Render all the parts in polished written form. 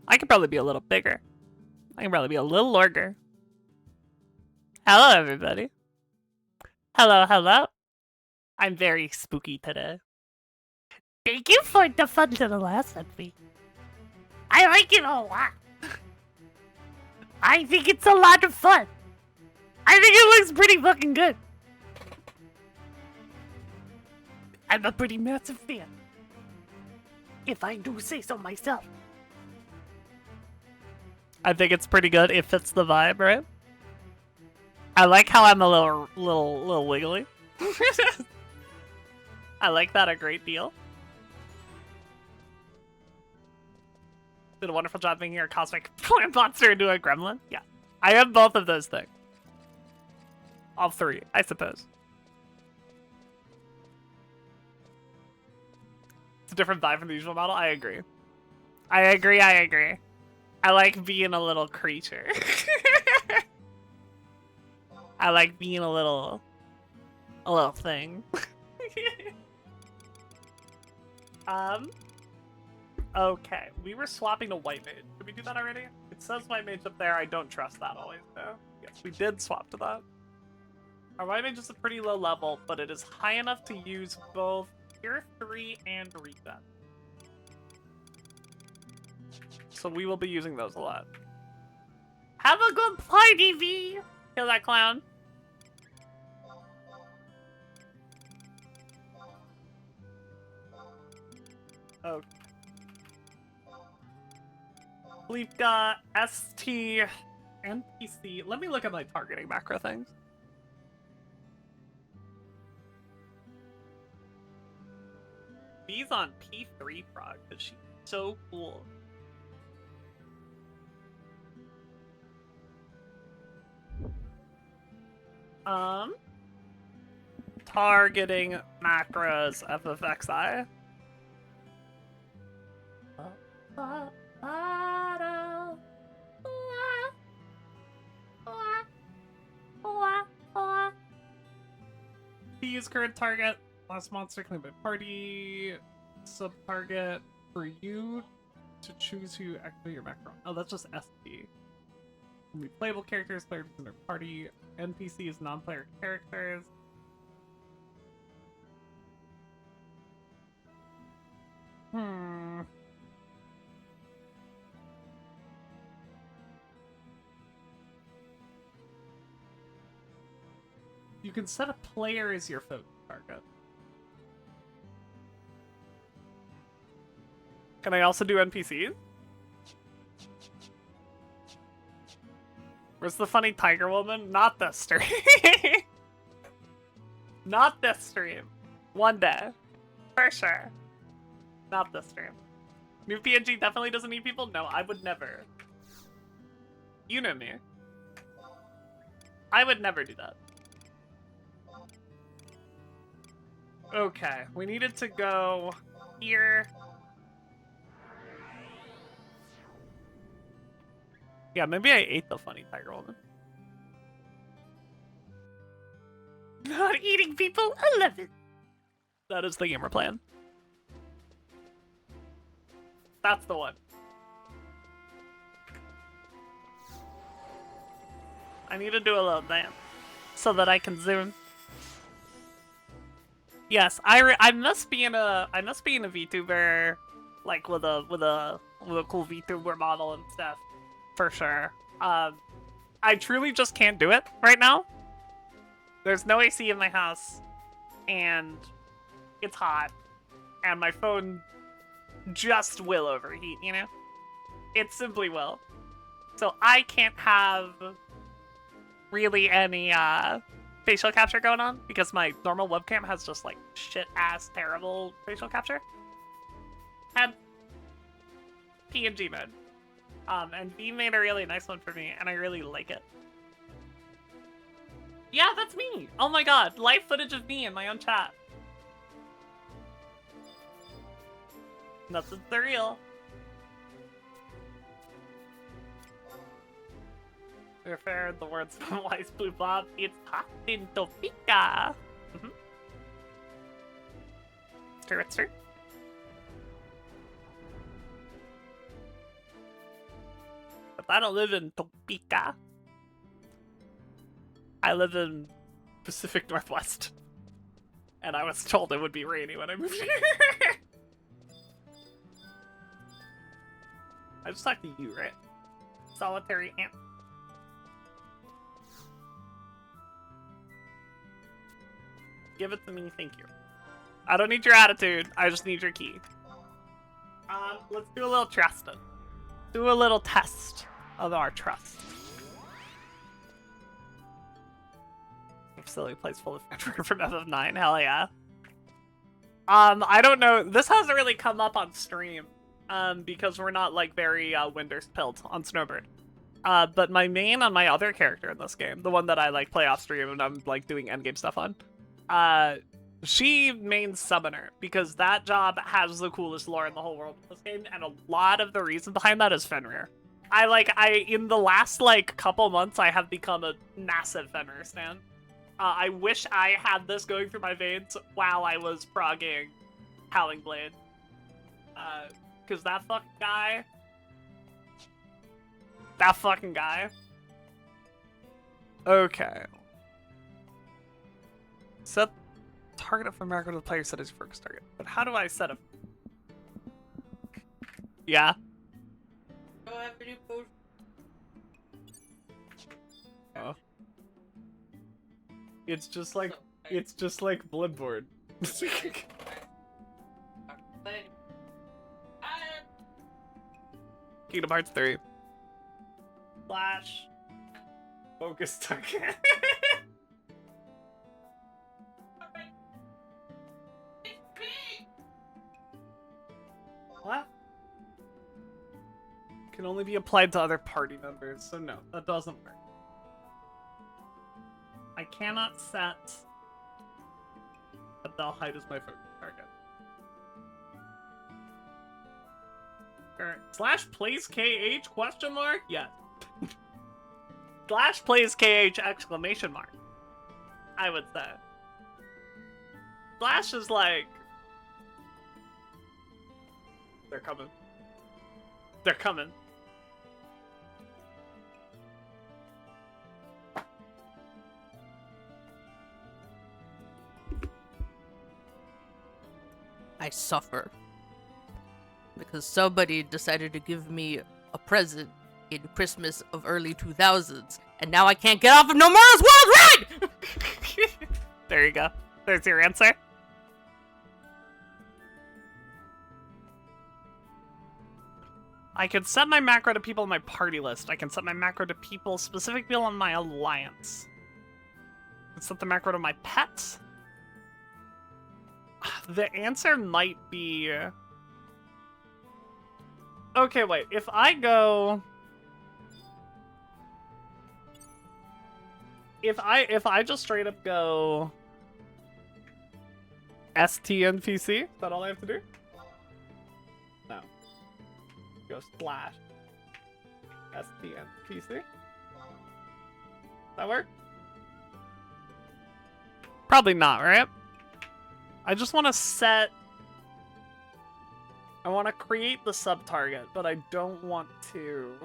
I could probably be a little bigger. I can probably be a little larger. Hello, everybody. Hello, hello. I'm very spooky today. Thank you for the fun little lesson, V. I like it a lot. I think it's a lot of fun. I think it looks pretty fucking good. I'm a pretty massive fan. If I do say so myself. I think it's pretty good. It fits the vibe, right? I like how I'm a little wiggly. I like that a great deal. Did a wonderful job making your cosmic plant monster into a gremlin. Yeah, I have both of those things. All three, I suppose. It's a different vibe from the usual model. I agree. I agree. I agree. I like being a little creature. I like being a little thing. Okay, we were swapping to white mage. Did we do that already? It says white mage up there. I don't trust that always, though. Yes, we did swap to that. Our white mage is a pretty low level, but it is high enough to use both tier 3 and reset. So we will be using those a lot. Have a good party, V! Kill that clown. Okay. We've got ST and PC. Let me look at my targeting macro things. V's on P3 prog, because she's so cool. Targeting macros FFXI. Use current target. Last monster claimed by party. Sub target for you to choose who activate your macro. Oh, that's just SD. Only playable characters, players in their party. NPCs, non-player characters. You can set a player as your focus target. Can I also do NPCs? Where's the funny tiger woman? Not this stream. Not this stream. One day. For sure. Not this stream. New PNG definitely doesn't need people? No, I would never. You know me. I would never do that. Okay, we needed to go here. Yeah, maybe I ate the funny tiger woman. Not eating people, I love it. That is the gamer plan. That's the one. I need to do a little dance so that I can zoom. Yes, I must be in a VTuber, like with a cool VTuber model and stuff, for sure. I truly just can't do it right now. There's no AC in my house, and it's hot, and my phone just will overheat, you know? It simply will. So I can't have really any facial capture going on because my normal webcam has just like shit ass terrible facial capture. PNG mode. And veee made a really nice one for me, and I really like it. Yeah, that's me! Oh my god, live footage of me in my own chat. Nothing's surreal. To be fair, the words from Wise Blue Bob, it's hot in Topeka. Sure. But I don't live in Topeka. I live in Pacific Northwest. And I was told it would be rainy when I moved here. I just talked to you, right? Solitary ant. Give it to me, thank you. I don't need your attitude, I just need your key. Let's do a little trusting. Do a little test of our trust. Silly place full of Fenrir from FF9, hell yeah. I don't know, this hasn't really come up on stream, because we're not, like, very, Winders pilled on Snowbird. But my main on my other character in this game, the one that I, like, play off stream and I'm, like, doing endgame stuff on, she mains Summoner, because that job has the coolest lore in the whole world in this game, and a lot of the reason behind that is Fenrir. In the last, like, couple months, I have become a massive Fenrir stan. I wish I had this going through my veins while I was progging Howling Blade. Because that fucking guy... Okay. Set target up for macro to the player set as your focus target. But how do I set up? Yeah? Oh, I have to do potion. Oh. It's just like Bloodborne. Kingdom Hearts 3. Flash. Focus target. What? Can only be applied to other party members, so no, that doesn't work. I cannot set Adelheid as my focus target. Slash plays KH question mark? Yes. Slash plays KH exclamation mark. I would say. Slash is like... They're coming. They're coming. I suffer because somebody decided to give me a present in Christmas of early 2000s, and now I can't get off of Nomura's World Ride! There you go. There's your answer. I can set my macro to people on my party list. I can set my macro to people, specific people on my alliance. I can set the macro to my pets. The answer might be... Okay, wait. If I go... If I just straight up go... STNPC? Is that all I have to do? No. Go slash STNPC? That work? Probably not, right? I just want to set... I want to create the sub-target, but I don't want to...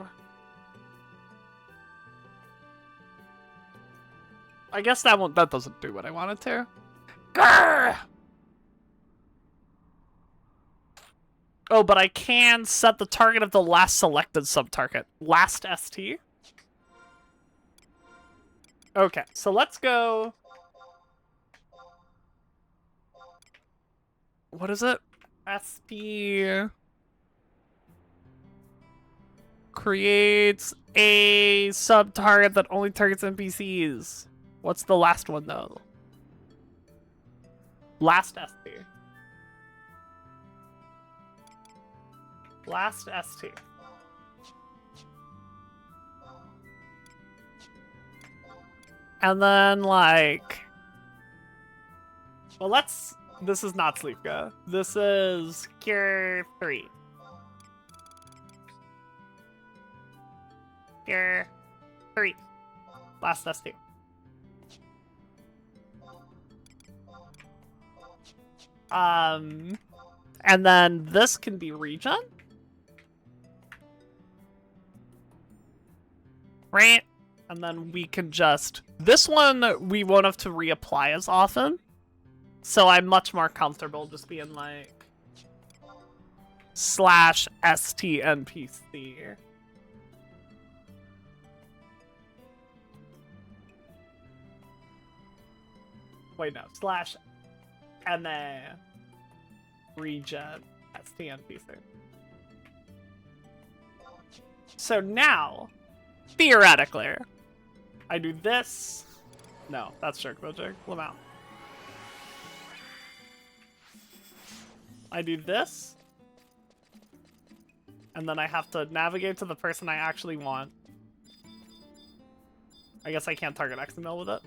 I guess that doesn't do what I wanted to. Grr! Oh, but I can set the target of the last selected sub-target. Last ST? Okay, so let's go... What is it? SP... Creates a sub-target that only targets NPCs. What's the last one, though? Last SP. Last ST. And then, like... Well, this is not Sleepka. This is Cure 3. Cure 3. Last ST. And then this can be regen. Right? And then we can just... This one, we won't have to reapply as often. So I'm much more comfortable just being like... /STNPC. Wait, no. /MA regen STNPC. So now, theoretically, I do this. No, that's Jerk Bojig. Lamau. I do this. And then I have to navigate to the person I actually want. I guess I can't target XML with it.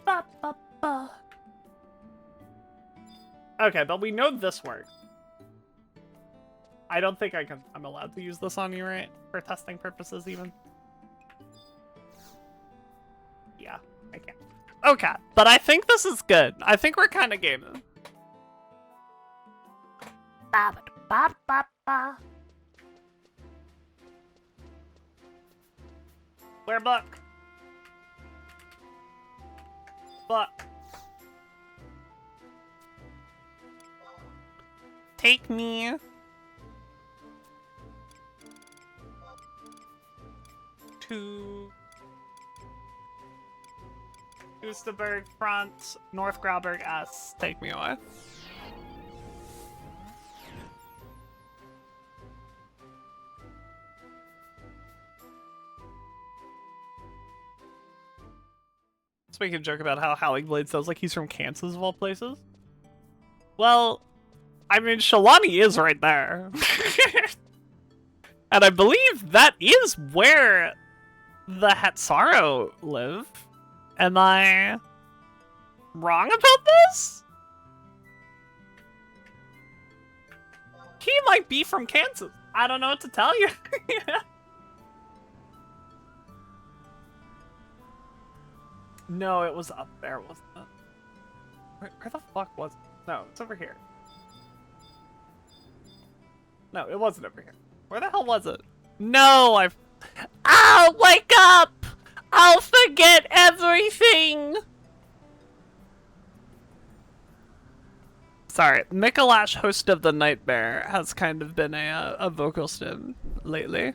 Ba, ba, ba. Okay, but we know this works. I don't think I'm allowed to use this on you, right? For testing purposes, even. Yeah, I can. Okay, but I think this is good. I think we're kind of gaming. Ba, ba, ba, ba. Where Buck? Buck. Take me. To Oosterberg front, North Grauberg S. Take me away. Let's make a joke about how Howling Blade sounds like he's from Kansas of all places. Well, I mean, Shalani is right there. And I believe that is where the Hatsaro live. Am I wrong about this? He might be from Kansas. I don't know what to tell you. No, it was up there, wasn't it? Where the fuck was it? No, it's over here. No, it wasn't over here. Where the hell was it? No, I'll wake up! I'll forget everything! Sorry, Mikolash, host of the Nightmare, has kind of been a vocal stim lately.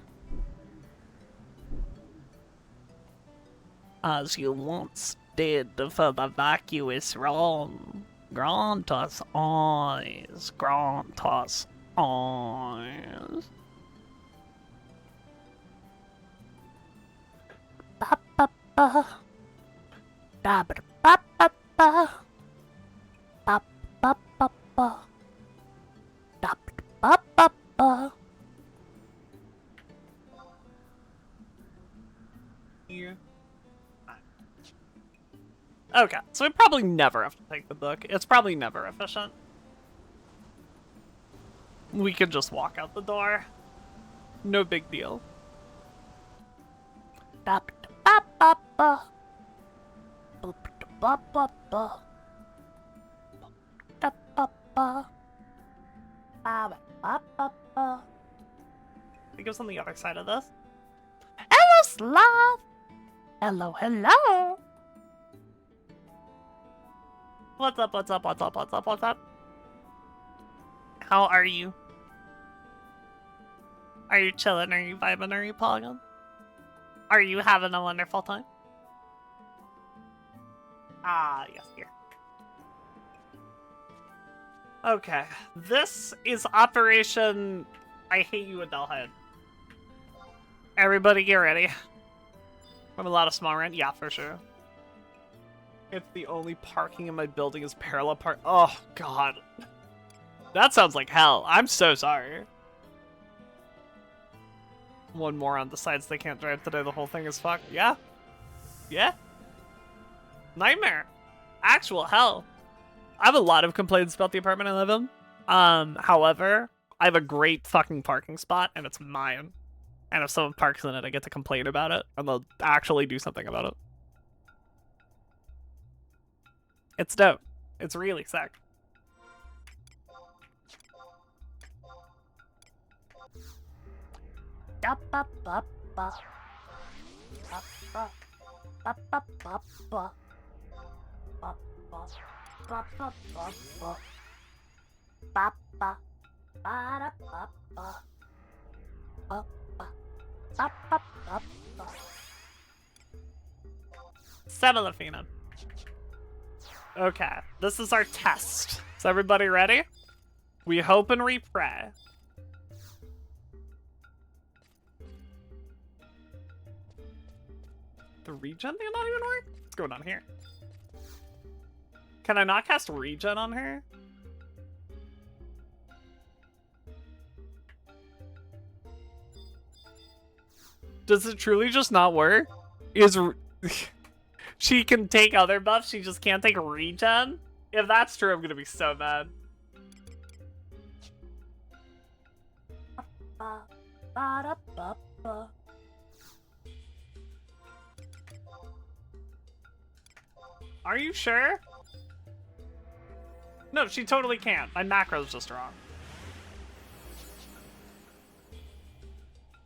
As you once did for the vacuous wrong, grant us eyes, grant us eyes. Ba ba ba. Da ba ba ba ba. Ba ba ba ba. Da ba ba ba. Yeah. Okay, so we probably never have to take the book. It's probably never efficient. We could just walk out the door. No big deal. Da ba ba ba. Ba ba ba ba. Da ba ba. Ba ba ba ba. I think it was on the other side of this. Hello, Slav. Hello, hello. What's up, what's up, what's up, what's up, what's up? How are you? Are you chilling? Are you vibing? Are you pogging? Are you having a wonderful time? Ah, yes, here. Okay, this is Operation I Hate You, Adelheid. Everybody get ready. We have a lot of small rent, yeah, for sure. It's the only parking in my building is parallel park. Oh, God. That sounds like hell. I'm so sorry. One more on the sides they can't drive today. The whole thing is fucked. Yeah. Yeah. Nightmare. Actual hell. I have a lot of complaints about the apartment I live in. However, I have a great fucking parking spot, and it's mine. And if someone parks in it, I get to complain about it, and they'll actually do something about it. It's dope. It's really sick. Sebalafina. Okay, this is our test. Is everybody ready? We hope and we pray. The regen did not even work? What's going on here? Can I not cast regen on her? Does it truly just not work? She can take other buffs, she just can't take regen? If that's true, I'm gonna be so mad. Are you sure? No, she totally can't. My macro's just wrong.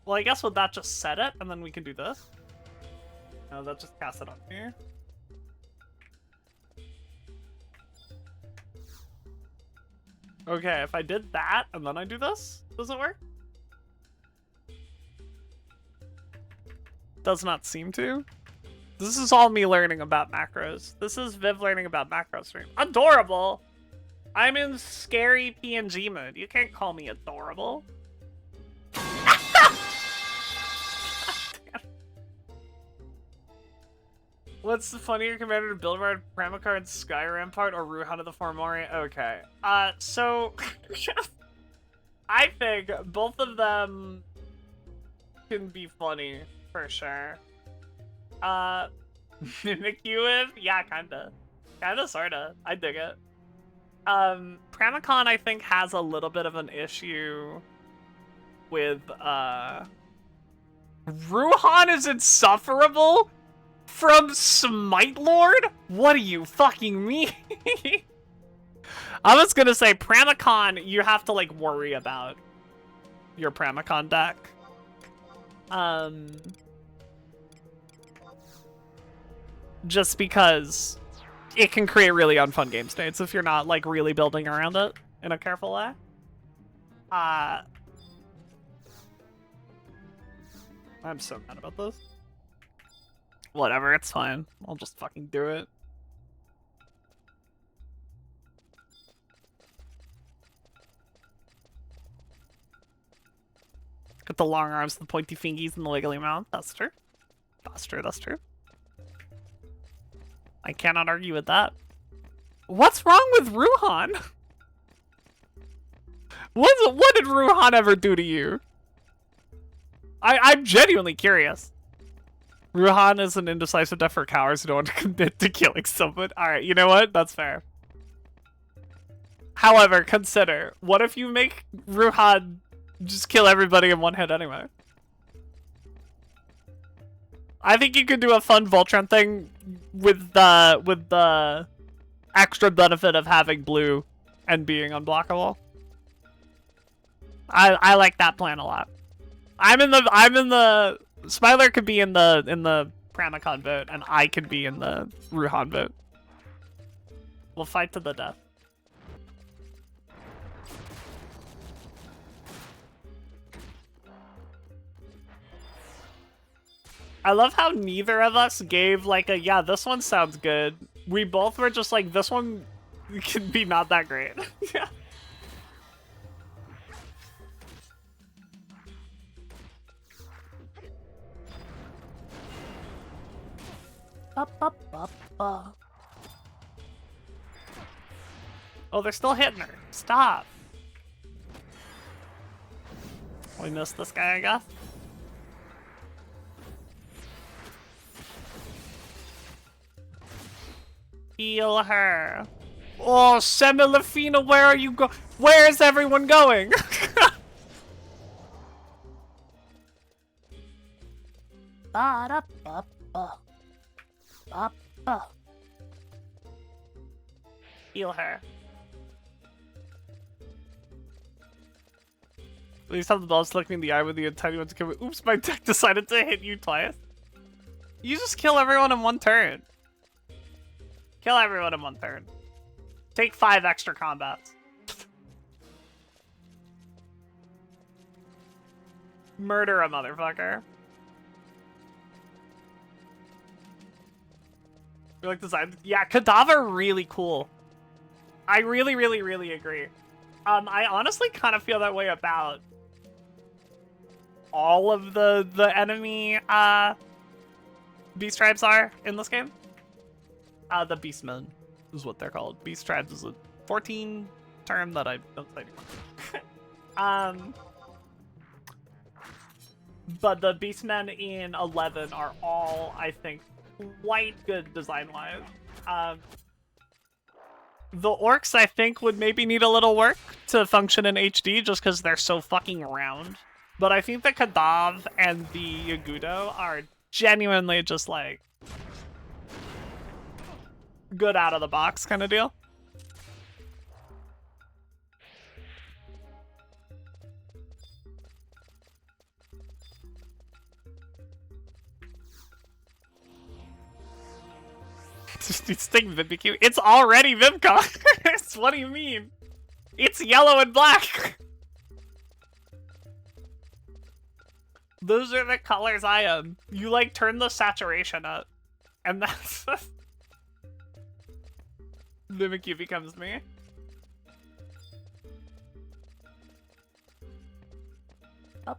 Well, I guess would that just set it, and then we can do this? No, that just cast it on here. Okay, if I did that, and then I do this, does it work? Does not seem to. This is all me learning about macros. This is Viv learning about macro stream. Adorable! I'm in scary PNG mode. You can't call me adorable. What's the funnier commander to build around Pramikard, Sky Rampart, or Ruhan of the Formori? Okay. So... I think both of them can be funny, for sure. Mimikyu? Yeah, kinda. Kinda, sorta. I dig it. Pramikon, I think, has a little bit of an issue with, Ruhan is insufferable? From Smite Lord? What do you fucking mean? I was gonna say, Pramikon, you have to, like, worry about your Pramikon deck. Just because it can create really unfun game states if you're not, like, really building around it in a careful way. I'm so mad about this. Whatever, it's fine. I'll just fucking do it. Got the long arms, the pointy fingies, and the wiggly mouth. That's true. That's true, that's true. I cannot argue with that. What's wrong with Ruhan? What did Ruhan ever do to you? I'm genuinely curious. Ruhan is an indecisive death for cowards who don't want to commit to killing someone. Alright, you know what? That's fair. However, consider, what if you make Ruhan just kill everybody in one hit anyway? I think you could do a fun Voltron thing with the extra benefit of having blue and being unblockable. I like that plan a lot. I'm in the Smiler could be in the Pramikon vote, and I could be in the Ruhan vote. We'll fight to the death. I love how neither of us gave like a, yeah, this one sounds good. We both were just like, this one can be not that great. Yeah. Oh, they're still hitting her. Stop. We missed this guy, I guess. Heal her. Oh, Semilafina, where are you go? Where is everyone going? Heal her. At least have the balls look me in the eye with the tiny ones coming. Oops, my deck decided to hit you twice. You just kill everyone in one turn. Kill everyone in one turn. Take 5 extra combats. Murder a motherfucker. You like design? Yeah, Cadaver really cool. I really agree. I honestly kind of feel that way about all of the enemy beast tribes are in this game. The beastmen is what they're called. Beast tribes is a 14 term that I don't say anymore. But the beastmen in 11 are all, I think, quite good design-wise. The orcs, I think, would maybe need a little work to function in HD just because they're so fucking round. But I think the Kadav and the Yagudo are genuinely just, like, good out of the box kind of deal. It's Vimbicu. It's already Vimcock. What do you mean? It's yellow and black. Those are the colors I am. You like turn the saturation up, and that's Vimbicu becomes me. I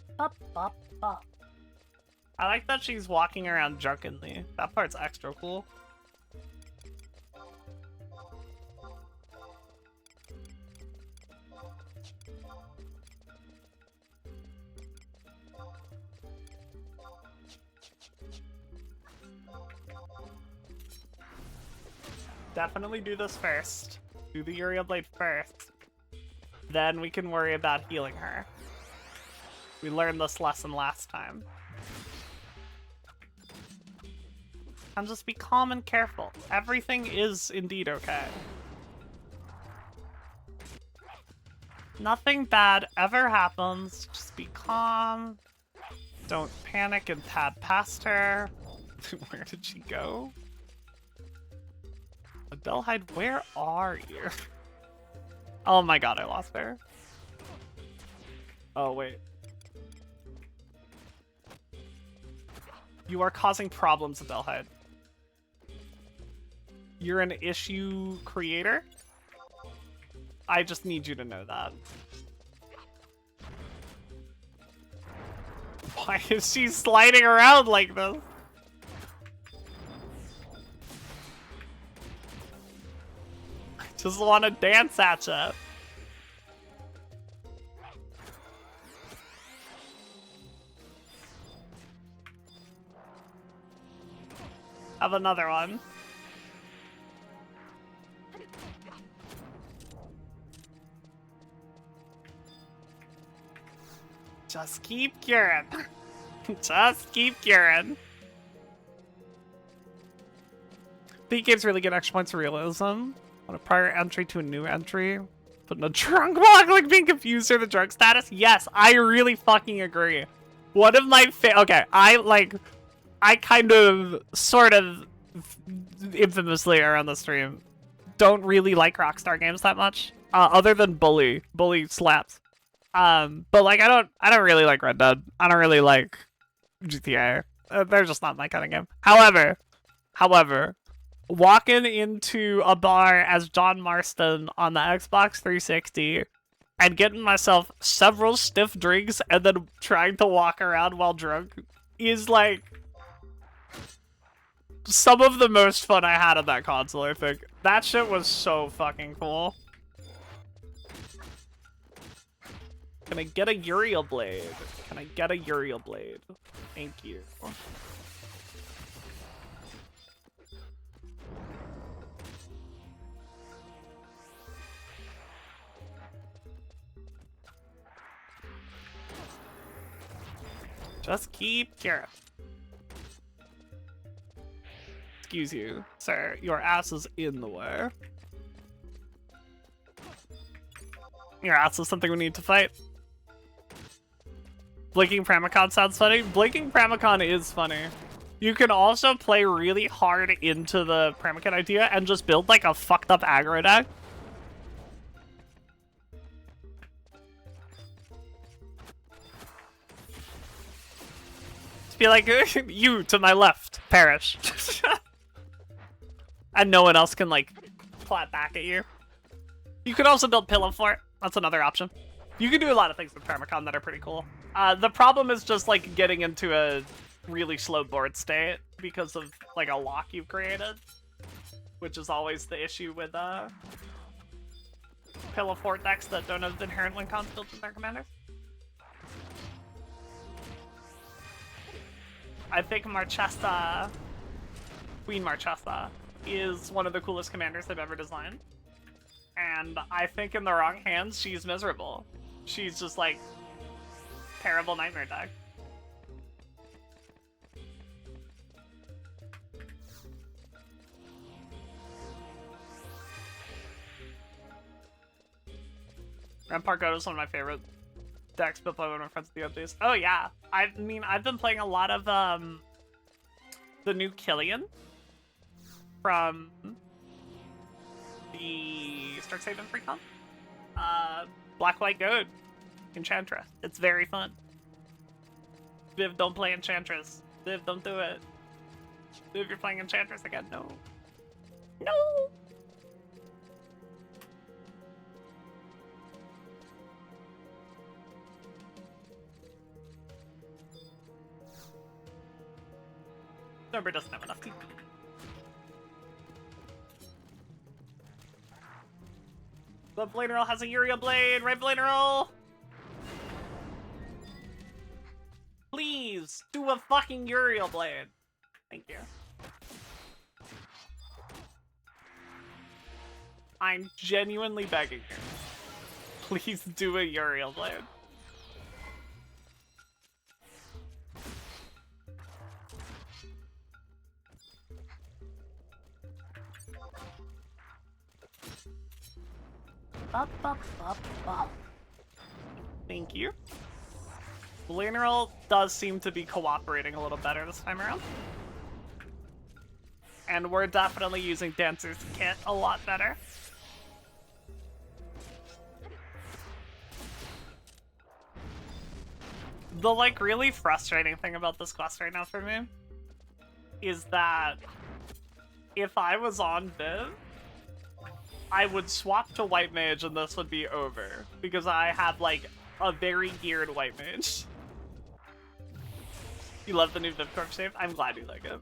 like that she's walking around drunkenly. That part's extra cool. Definitely do this first. Do the Uriel Blade first. Then we can worry about healing her. We learned this lesson last time. And just be calm and careful. Everything is indeed okay. Nothing bad ever happens. Just be calm. Don't panic and pad past her. Where did she go? Adelheid, where are you? Oh my god, I lost her. Oh, wait. You are causing problems, Adelheid. You're an issue creator? I just need you to know that. Why is she sliding around like this? I just want to dance at you. Have another one. Just keep curing. Just keep curing. The game's really good extra points of realism. On a prior entry to a new entry. Put in a drunk block, like being confused or the drug status. Yes, I really fucking agree. One of my okay, I kind of, sort of, infamously around the stream, don't really like Rockstar games that much. Other than Bully. Bully slaps. But like, I don't really like Red Dead. I don't really like GTA. They're just not my kind of game. However, walking into a bar as John Marston on the Xbox 360 and getting myself several stiff drinks and then trying to walk around while drunk is like some of the most fun I had on that console, I think. That shit was so fucking cool. Can I get a Uriel Blade? Can I get a Uriel Blade? Thank you. Just keep Kira. Excuse you, sir. Your ass is in the way. Your ass is something we need to fight. Blinking Pramicon sounds funny. Blinking Pramicon is funny. You can also play really hard into the Pramicon idea and just build like a fucked up aggro deck. Just be like, you to my left, perish. And no one else can like clap back at you. You could also build Pillow Fort. That's another option. You can do a lot of things with Pramicon that are pretty cool. The problem is just like getting into a really slow board state because of like a lock you've created, which is always the issue with Pillow Fort decks that don't have inherent win cons built in their commanders. I think Marchesta, Queen Marchesta, is one of the coolest commanders I've ever designed. And I think in the wrong hands, she's miserable. She's just like terrible nightmare deck. Rampart Goat is one of my favorite decks built by one of my friends at the updates. Oh yeah, I mean I've been playing a lot of the new Killian from the Strixhaven Precon. Black White Goat Enchantress. It's very fun. Viv, don't play Enchantress. Viv, don't do it. Viv, you're playing Enchantress again. No. No! Number doesn't have enough TP. The Bladerol has a Uriel Blade, right, Bladerol? Please, do a fucking Uriel Blade. Thank you. I'm genuinely begging you. Please do a Uriel Blade. Bop, bop, bop, bop. Thank you. Bladerol does seem to be cooperating a little better this time around. And we're definitely using Dancer's Kit a lot better. The, like, really frustrating thing about this quest right now for me is that if I was on Viv, I would swap to White Mage and this would be over. Because I have, like, a very geared White Mage. You love the new Viv Corp shape? I'm glad you like it.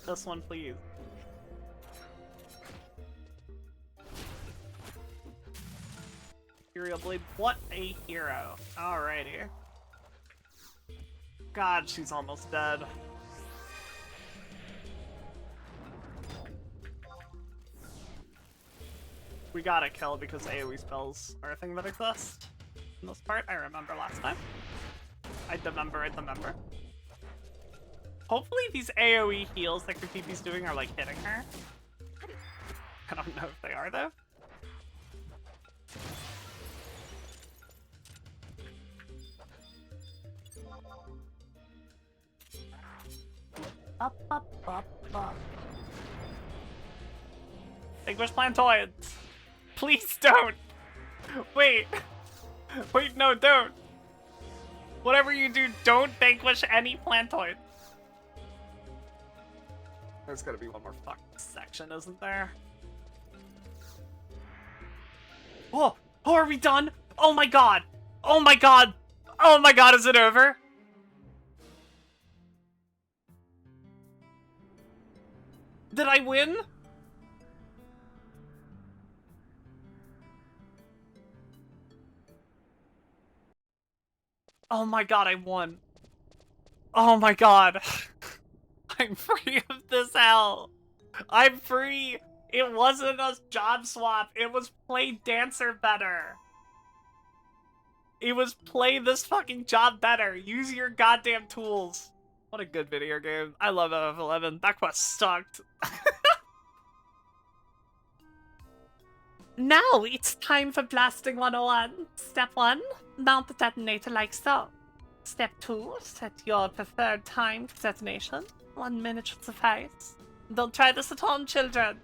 This one, please. Uriel Blade, what a hero. Alrighty. God, she's almost dead. We gotta kill because AoE spells are a thing that exist. In this part, I remember last time. I remember. Hopefully these AoE heals that Kritipi's doing are like hitting her. I don't know if they are though. Up, up, up, up. Vanquish Plantoids! Please don't! Wait! Wait, no, don't! Whatever you do, don't vanquish any Plantoids! There's gotta be one more fucking section, isn't there? Oh! Oh, are we done? Oh my god! Oh my god! Oh my god, is it over? Did I win? Oh my god, I won. Oh my god. I'm free of this hell. I'm free. It wasn't a job swap. It was play dancer better. It was play this fucking job better. Use your goddamn tools. What a good video game. I love FF11. That quest sucked. Now it's time for Blasting 101. Step 1, mount the detonator like so. Step 2, set your preferred time for detonation. 1 minute should suffice. Don't try this at home, children.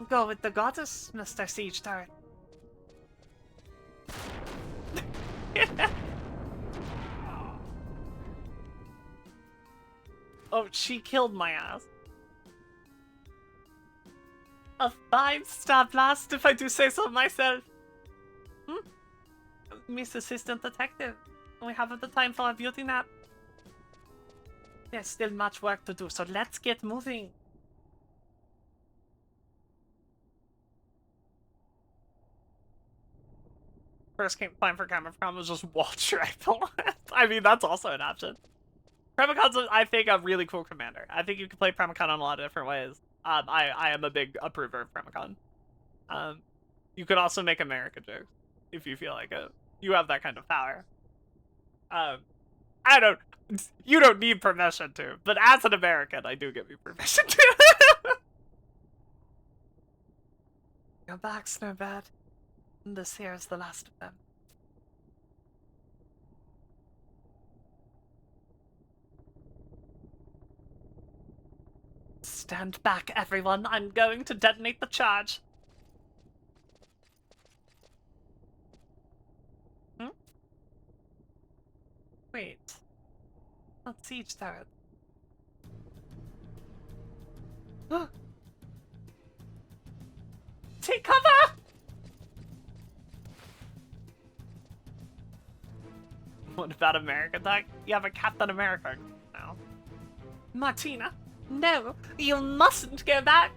Go with the goddess, Mr. Siege Turret. Oh, she killed my ass. A 5-star blast, if I do say so myself. Miss Assistant Detective, we haven't the time for a beauty nap. There's still much work to do, so let's get moving. First time for Camera was just watch rifle. I mean, that's also an option. Premacon's, I think, a really cool commander. I think you can play Premacon in a lot of different ways. I am a big approver of Premacon. You could also make America jokes if you feel like it. You have that kind of power. You don't need permission to, but as an American, I do give you permission to. Your back's no bad. This here is the last of them. Stand back, everyone. I'm going to detonate the charge. Wait. Not siege turret. Take cover! What about America, Doc? You have a Captain America now. Martina, no, you mustn't go back.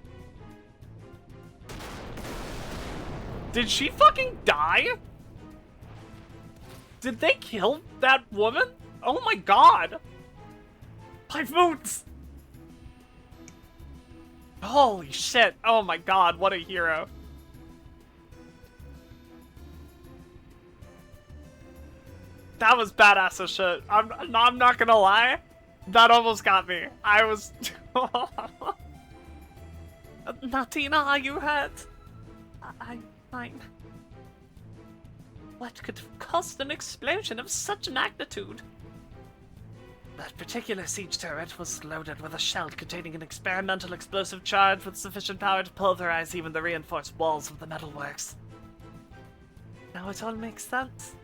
Did she fucking die? Did they kill that woman? Oh my god! 5 moons! Holy shit! Oh my god, what a hero. That was badass as shit. I'm not gonna lie. That almost got me. I was... Martina, are you hurt? I'm fine. What could have caused an explosion of such magnitude? That particular siege turret was loaded with a shell containing an experimental explosive charge with sufficient power to pulverize even the reinforced walls of the metalworks. Now it all makes sense.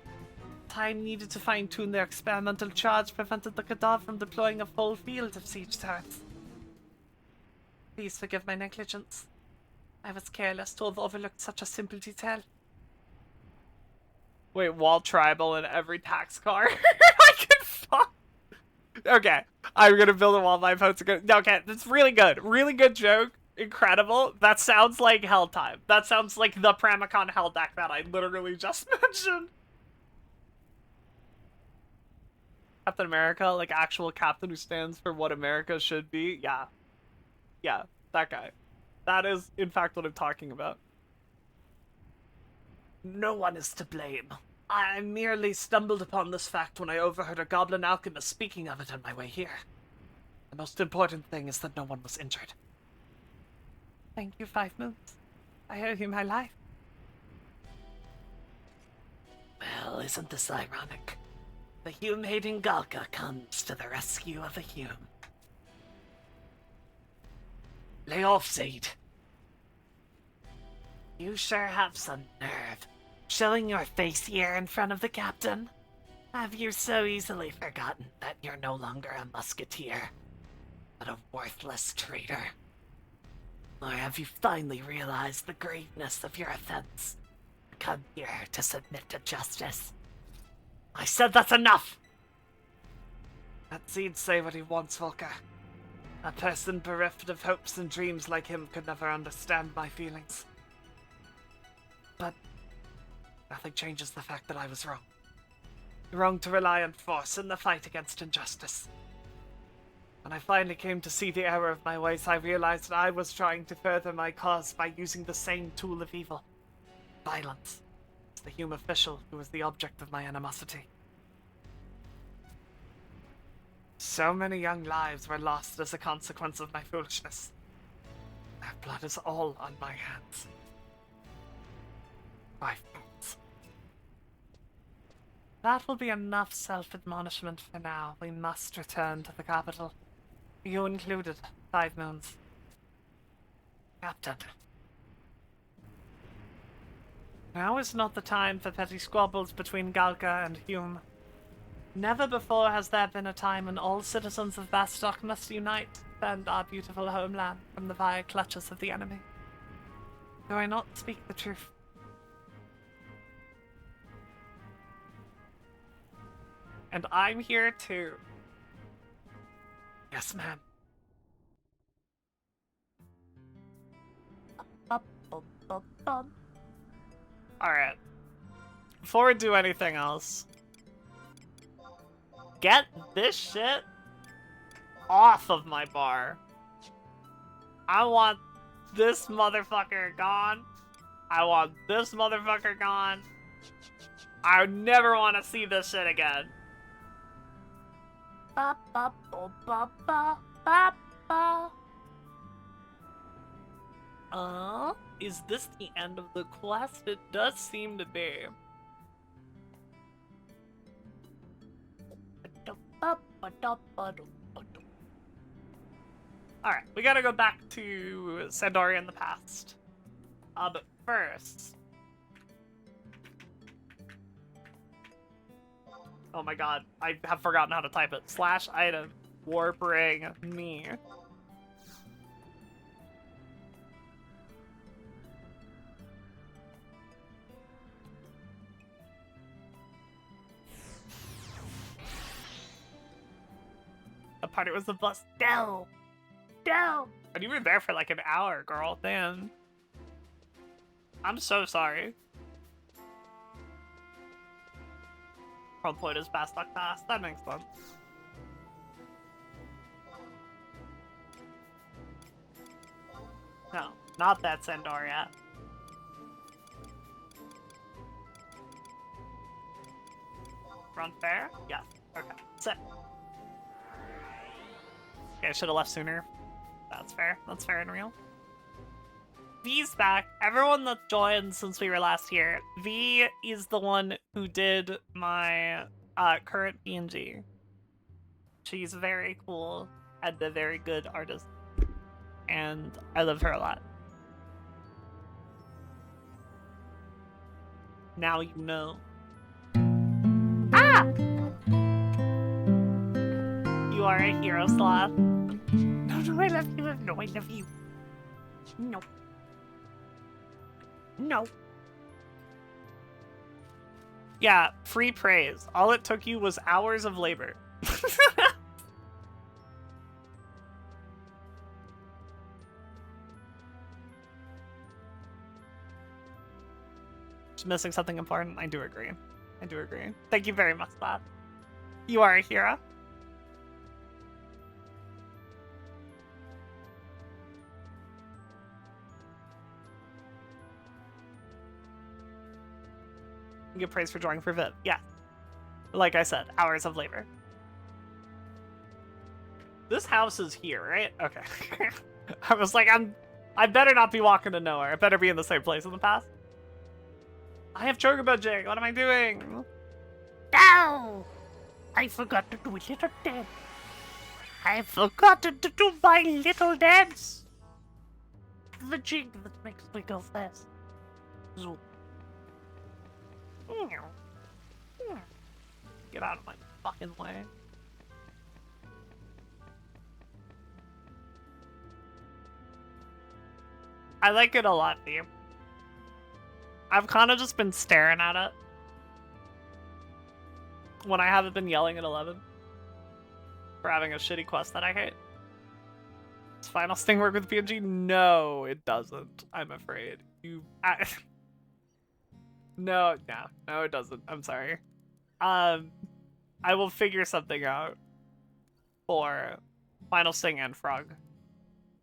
Time needed to fine-tune their experimental charge prevented the Kadar from deploying a full field of siege turrets. Please forgive my negligence. I was careless to have overlooked such a simple detail. Wait, wall tribal in every tax car? I can fuck. Okay, I'm gonna build a wall. My votes are good. Okay, that's really good. Really good joke. Incredible. That sounds like Hell Time. That sounds like the Pramicon Hell deck that I literally just mentioned. Captain America, like actual captain who stands for what America should be. Yeah. Yeah, that guy. That is, in fact, what I'm talking about. No one is to blame. I merely stumbled upon this fact when I overheard a goblin alchemist speaking of it on my way here. The most important thing is that no one was injured. Thank you, 5 moons. I owe you my life. Well, isn't this ironic? The Hume-hating Galka comes to the rescue of the Hume. Lay off, Zaid. You sure have some nerve. Showing your face here in front of the captain? Have you so easily forgotten that you're no longer a musketeer, but a worthless traitor? Or have you finally realized the greatness of your offense? Come here to submit to justice. I said that's enough! Let Seed say what he wants, Volker. A person bereft of hopes and dreams like him could never understand my feelings. But nothing changes the fact that I was wrong. Wrong to rely on force in the fight against injustice. When I finally came to see the error of my ways, I realized that I was trying to further my cause by using the same tool of evil. Violence. It's the Hume official who was the object of my animosity. So many young lives were lost as a consequence of my foolishness. Their blood is all on my hands. My fault. That will be enough self-admonishment for now. We must return to the capital. You included, 5 moons. Captain. Now is not the time for petty squabbles between Galka and Hume. Never before has there been a time when all citizens of Bastok must unite to defend our beautiful homeland from the vile clutches of the enemy. Do I not speak the truth? And I'm here too. Yes, ma'am. Alright. Before we do anything else, get this shit off of my bar. I want this motherfucker gone. I want this motherfucker gone. I never want to see this shit again. Ba, ba, ba, ba, ba, ba, ba. Is this the end of the quest? It does seem to be. Alright, we gotta go back to Sandoria in the past. But first... Oh my god, I have forgotten how to type it. /item warp ring me. The party was the bus. No! No! And you were there for like an hour, girl. Damn. I'm so sorry. World point is Bastok Pass. That makes sense. No, not that Sandoria. Run fair? Yes. Okay. Sit. Okay, I should have left sooner. That's fair. That's fair and real. V's back. Everyone that's joined since we were last here, V is the one who did my current PNG. She's very cool and a very good artist. And I love her a lot. Now you know. Ah! You are a hero, Sloth. No, I love you. No, I love you. No. No. Yeah, free praise. All it took you was hours of labor. Just missing something important. I do agree. I do agree. Thank you very much, lad. You are a hero. You get praise for drawing for Viv. Yeah. Like I said, hours of labor. This house is here, right? Okay. I was like, I better not be walking to nowhere. I better be in the same place in the past. I have chocobo jig. What am I doing? No! I forgot to do a little dance. I forgot to do my little dance. The jig that makes me go fast. Zoom. Get out of my fucking way. I like it a lot, dude. I've kind of just been staring at it when I haven't been yelling at 11. for having a shitty quest that I hate. Does Final Sting work with PNG? No, it doesn't. I'm afraid. No, it doesn't. I'm sorry. I will figure something out for Final Sting and Frog.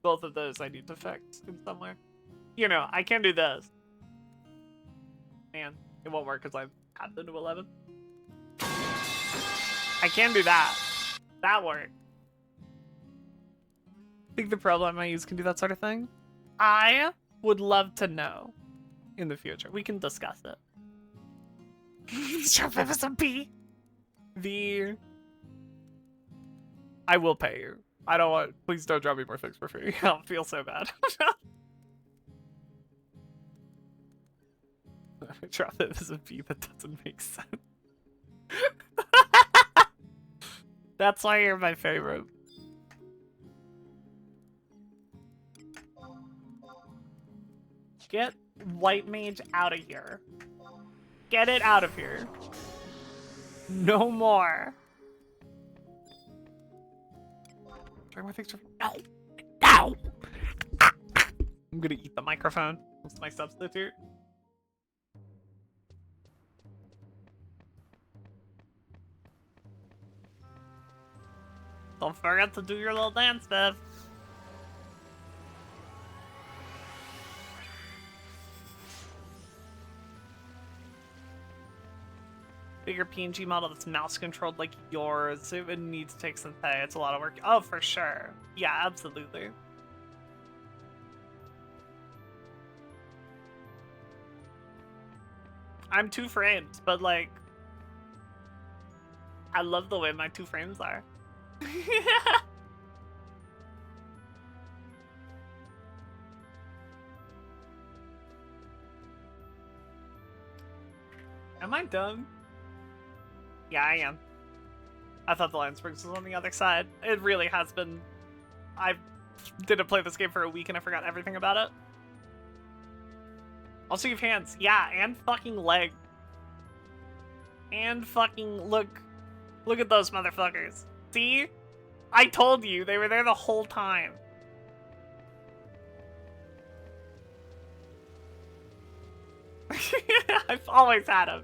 Both of those I need to fix in some way. You know, I can do this. Man, it won't work because I'm captain to 11. I can do that. That worked. Think the problem I use can do that sort of thing? I would love to know in the future. We can discuss it. Drop him as a B. I will pay you. I don't want. Please don't drop me more things for free. I'll feel so bad. Drop it as a B. That doesn't make sense. That's why you're my favorite. Get White Mage out of here. Get it out of here. No more. Try more things. No. No. I'm gonna eat the microphone. That's my substitute. Don't forget to do your little dance, Bev. Bigger PNG model that's mouse controlled like yours. It would need to take some pay. It's a lot of work. Oh, for sure. Yeah, absolutely. I'm 2 frames, but like, I love the way my 2 frames are. Am I done? Yeah, I am. I thought the Lion Springs was on the other side. It really has been. I didn't play this game for a week and I forgot everything about it. Also, you have hands. Yeah, and fucking leg. And fucking look. Look at those motherfuckers. See? I told you, they were there the whole time. I've always had them.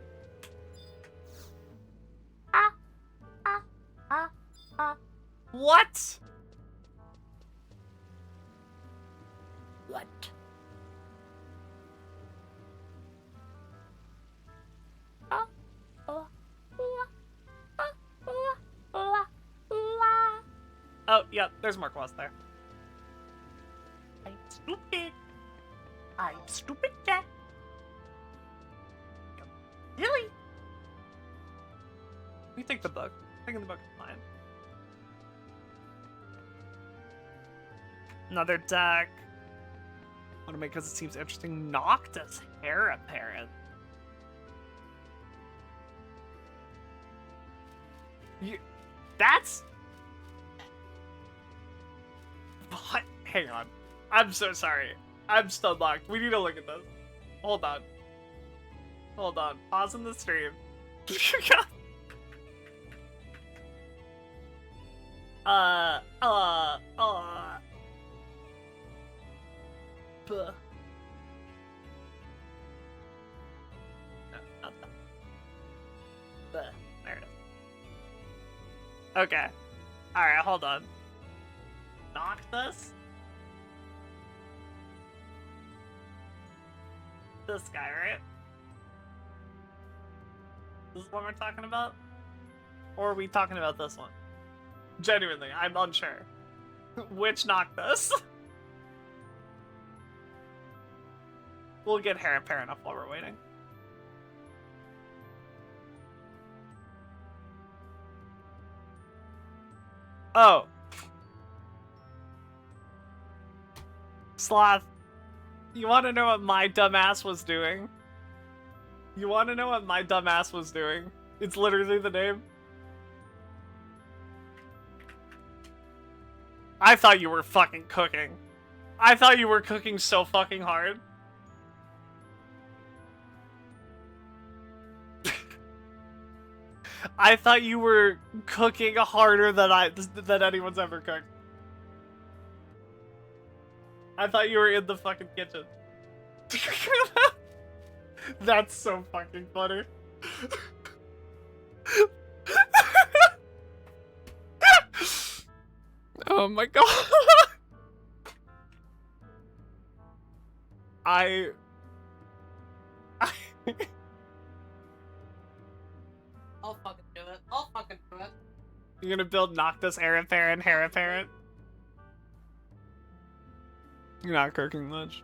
What? What? Oh, yeah, there's more quests there. I'm stupid. I'm stupid, cat. Really? Let me take the book. Taking the book is fine. Another deck. Want to make because it seems interesting. Noctis Hair Apparent. That's. What? Hang on. I'm so sorry. I'm still locked. We need to look at this. Hold on. Hold on. Pause in the stream. Buh. No, not that. Buh. There it is. Okay. Alright, hold on. Noctis? This guy, right? This is what we're talking about? Or are we talking about this one? Genuinely, I'm unsure. Which Noctis? We'll get Hair Apparent up while we're waiting. Oh. Sloth, you want to know what my dumbass was doing? You want to know what my dumbass was doing? It's literally the name. I thought you were fucking cooking. I thought you were cooking so fucking hard. I thought you were cooking harder than anyone's ever cooked. I thought you were in the fucking kitchen. That's so fucking funny. Oh my god. I'll fucking do it. I'll fucking do it. You're gonna build Noctis heir apparent? You're not cooking much.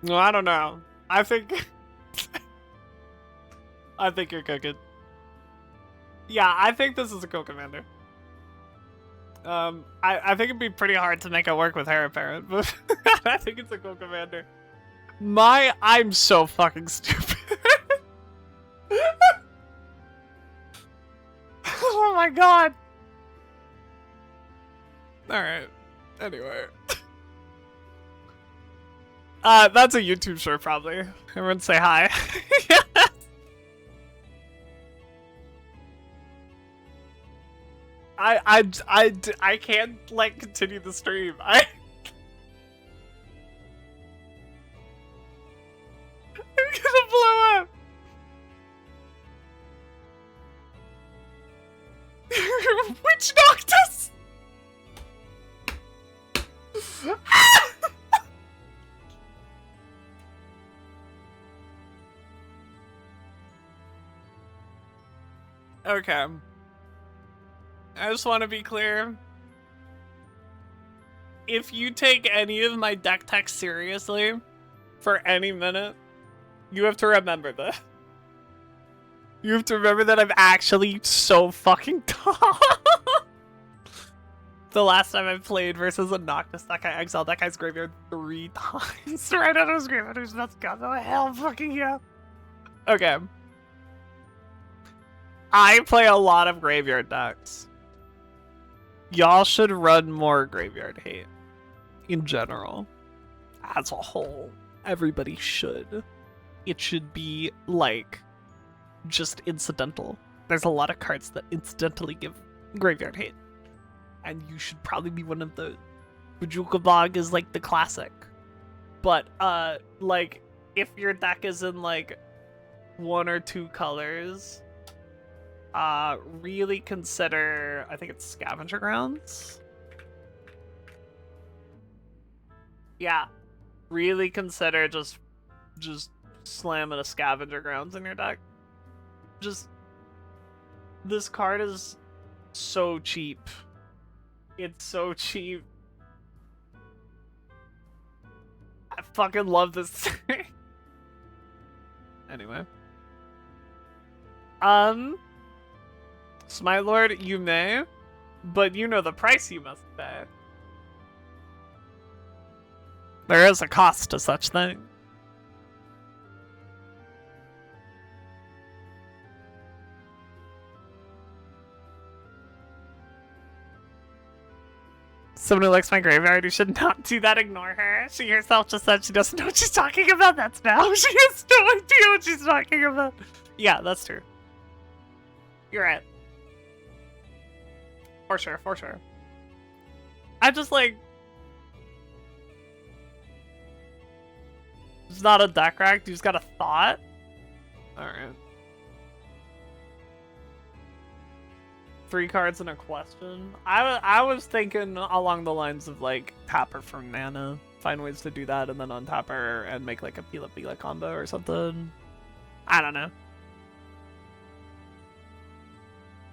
No, I don't know. I think... I think you're cooking. Yeah, I think this is a co-commander. I think it'd be pretty hard to make it work with heir apparent, but I think it's a co-commander. I'm so fucking stupid. Oh my god. Alright. Anyway. That's a YouTube shirt, probably. Everyone say hi. I can't, like, continue the stream. I'm gonna blow up. Which Noctis? Okay. I just want to be clear. If you take any of my deck tech seriously for any minute, you have to remember that. You have to remember that I'm actually so fucking tough. The last time I played versus a Noctis deck, I exiled that guy's graveyard 3 times. Right out of his graveyard. Let's go. The hell fucking yeah. Okay. I play a lot of graveyard decks. Y'all should run more graveyard hate. In general. As a whole. Everybody should. It should be, like, just incidental. There's a lot of cards that incidentally give graveyard hate. And you should probably be one of those. Bajuka Bog is, like, the classic. But, like, if your deck is in, like, 1 or 2 colors... really consider, I think it's Scavenger Grounds? Yeah. Really consider just slamming a Scavenger Grounds in your deck. This card is so cheap. It's so cheap. I fucking love this thing. Anyway. Smite Lord, you may, but you know the price you must pay. There is a cost to such thing. Someone who likes my graveyard, you should not do that, ignore her. She herself just said she doesn't know what she's talking about, that's now. She has no idea what she's talking about. Yeah, that's true. You're right. For sure, for sure. I just, like... It's not a deck rack, dude's got a thought? Alright. 3 cards and a question. I was thinking along the lines of, like, tap her for mana. Find ways to do that and then untap her and make, like, a Pila combo or something. I don't know.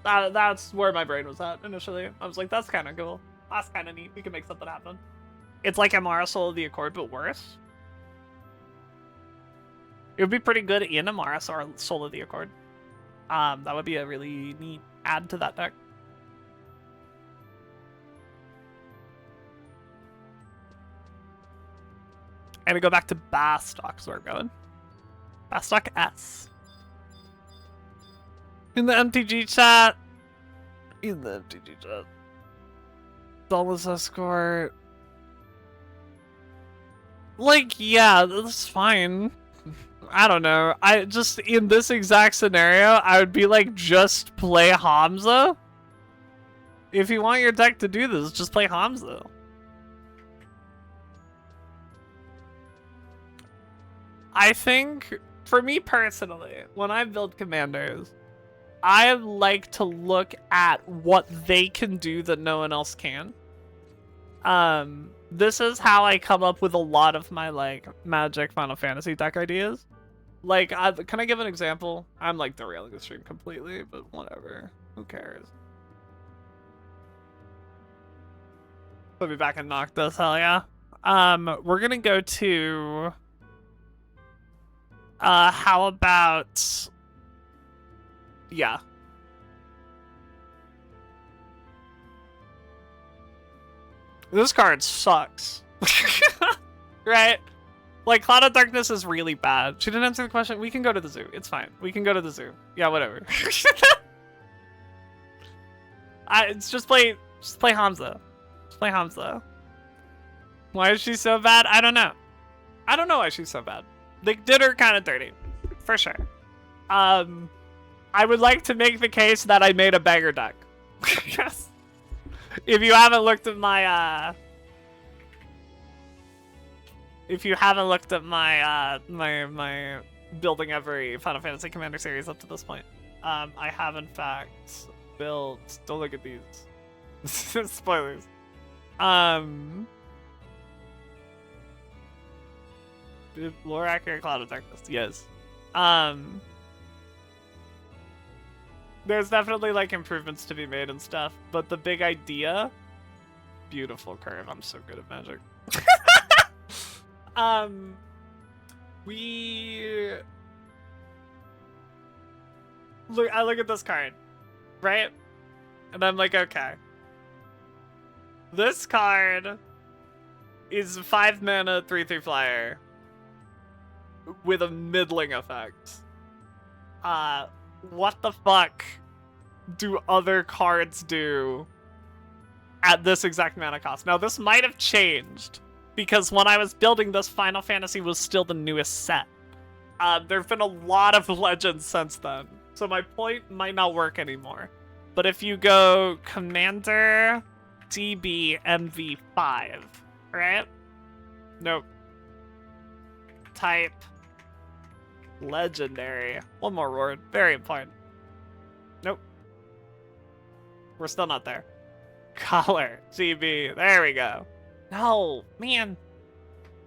That's where my brain was at initially. I was like, that's kind of cool. That's kind of neat. We can make something happen. It's like Amara Soul of the Accord, but worse. It would be pretty good in Amara Soul of the Accord. That would be a really neat add to that deck. I'm gonna go back to Bastock, so we're going. Bastock S. In the MTG chat. In the MTG chat. Dauntless Escort. Like, yeah, that's fine. I don't know. I just, in this exact scenario, I would be like, just play Hamza. If you want your deck to do this, just play Hamza. I think, for me personally, when I build commanders, I like to look at what they can do that no one else can. This is how I come up with a lot of my, like, Magic Final Fantasy deck ideas. Like, can I give an example? I'm, like, derailing the stream completely, but whatever. Who cares? Put me back in Noctis, hell yeah. We're gonna go to... how about... Yeah. This card sucks. Right? Like, Cloud of Darkness is really bad. She didn't answer the question. We can go to the zoo. It's fine. We can go to the zoo. Yeah, whatever. It's just play Hamza. Just play Hamza. Why is she so bad? I don't know. I don't know why she's so bad. They did her kind of dirty. For sure. I would like to make the case that I made a banger deck. Yes. If you haven't looked at my, my building every Final Fantasy Commander series up to this point, I have in fact built. Don't look at these. Spoilers. Lore accurate Cloud of Darkness. Yes. There's definitely like improvements to be made and stuff, but the big idea, beautiful curve. I'm so good at Magic. I look at this card, right? And I'm like, okay. This card is 5 mana, 3/3 flyer with a middling effect. What the fuck do other cards do at this exact mana cost? Now, this might have changed, because when I was building this, Final Fantasy was still the newest set. There have been a lot of legends since then, so my point might not work anymore. But if you go Commander, DB, MV5, right? Nope. Type. Legendary. One more word. Very important. Nope. We're still not there. Color. GB. There we go. No, man.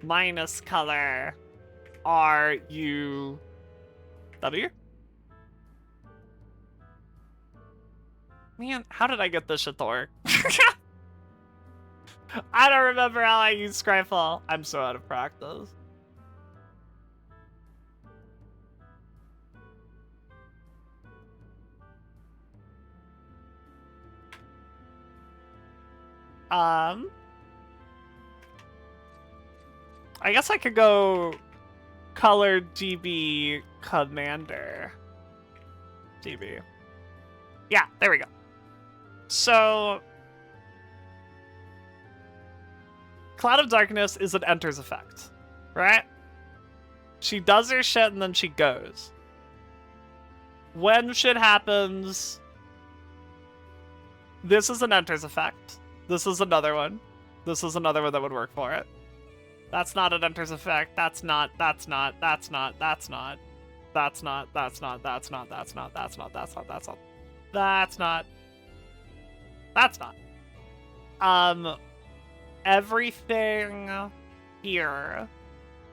Minus color. RUW. Man, how did I get this shit to work? I don't remember how I use Scryfall. I'm so out of practice. I guess I could go color GB Commander. GB. Yeah, there we go. So, Cloud of Darkness is an enters effect, right? She does her shit and then she goes. When shit happens, this is an enters effect. This is another one. This is another one that would work for it. That's not an enters effect. That's not. That's not. That's not. That's not. That's not. That's not. That's not. That's not. That's not. That's not. That's not. That's not. That's not. Everything here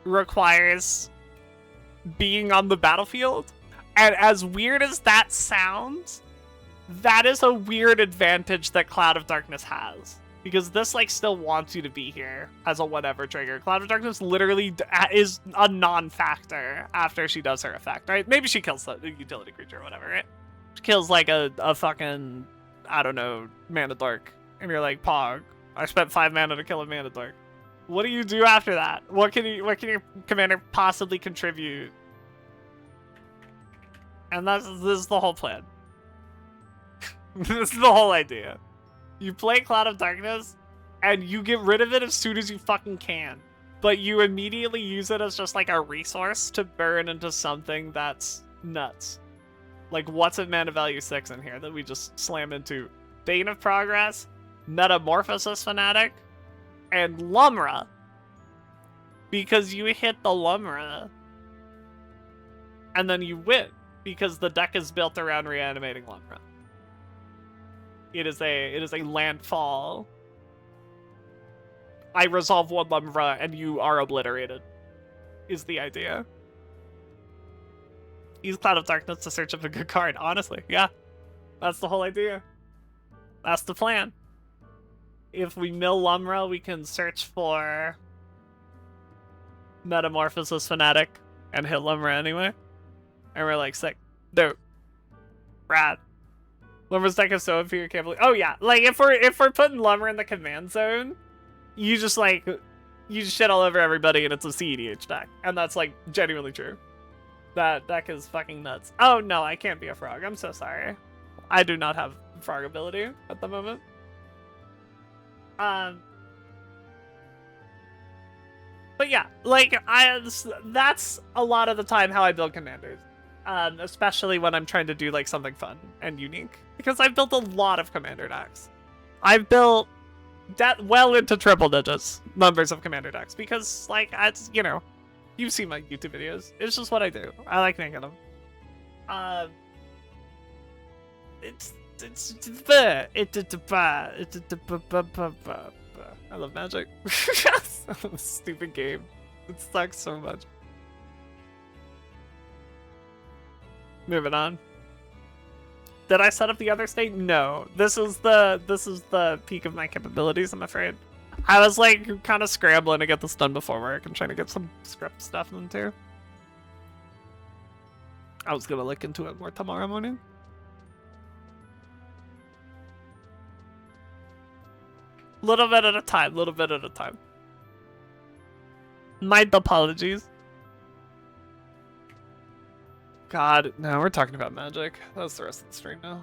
requires being on the battlefield. And as weird as that sounds, that is a weird advantage that Cloud of Darkness has. Because this, like, still wants you to be here as a whatever trigger. Cloud of Darkness literally is a non-factor after she does her effect, right? Maybe she kills the utility creature or whatever, right? She kills, like, a fucking, I don't know, Mana Dark. And you're like, Pog, I spent 5 mana to kill a Mana Dark. What do you do after that? What can your commander possibly contribute? And this is the whole plan. This is the whole idea. You play Cloud of Darkness, and you get rid of it as soon as you fucking can. but you immediately use it as just like a resource to burn into something that's nuts. Like, what's at mana value 6 in here that we just slam into? Bane of Progress, Metamorphosis Fanatic, and Lumra. Because you hit the Lumra, and then you win, because the deck is built around reanimating Lumra. It is a landfall. I resolve one Lumra, and you are obliterated, is the idea. Use Cloud of Darkness to search up a good card. Honestly, yeah. That's the whole idea. That's the plan. If we mill Lumra, we can search for Metamorphosis Fanatic and hit Lumra anyway. And we're like, sick. Dope. Rad. Lumra's deck is so inferior, can't believe. Oh yeah, like if we're putting Lumra in the command zone, you just shit all over everybody and it's a CEDH deck. And that's like genuinely true. That deck is fucking nuts. Oh no, I can't be a frog. I'm so sorry. I do not have frog ability at the moment. But yeah, like that's a lot of the time how I build commanders. Especially when I'm trying to do like something fun and unique. Because I've built a lot of commander decks. I've built that well into triple digits numbers of commander decks because like it's, you know, you've seen my YouTube videos. It's just what I do. I like making them. I love Magic. Stupid game. It sucks so much. Moving on. Did I set up the other state? No. This is the peak of my capabilities, I'm afraid. I was like kind of scrambling to get this done before work and trying to get some script stuff in too. I was gonna look into it more tomorrow morning. Little bit at a time, little bit at a time. My apologies. God, no, we're talking about Magic. That's the rest of the stream now.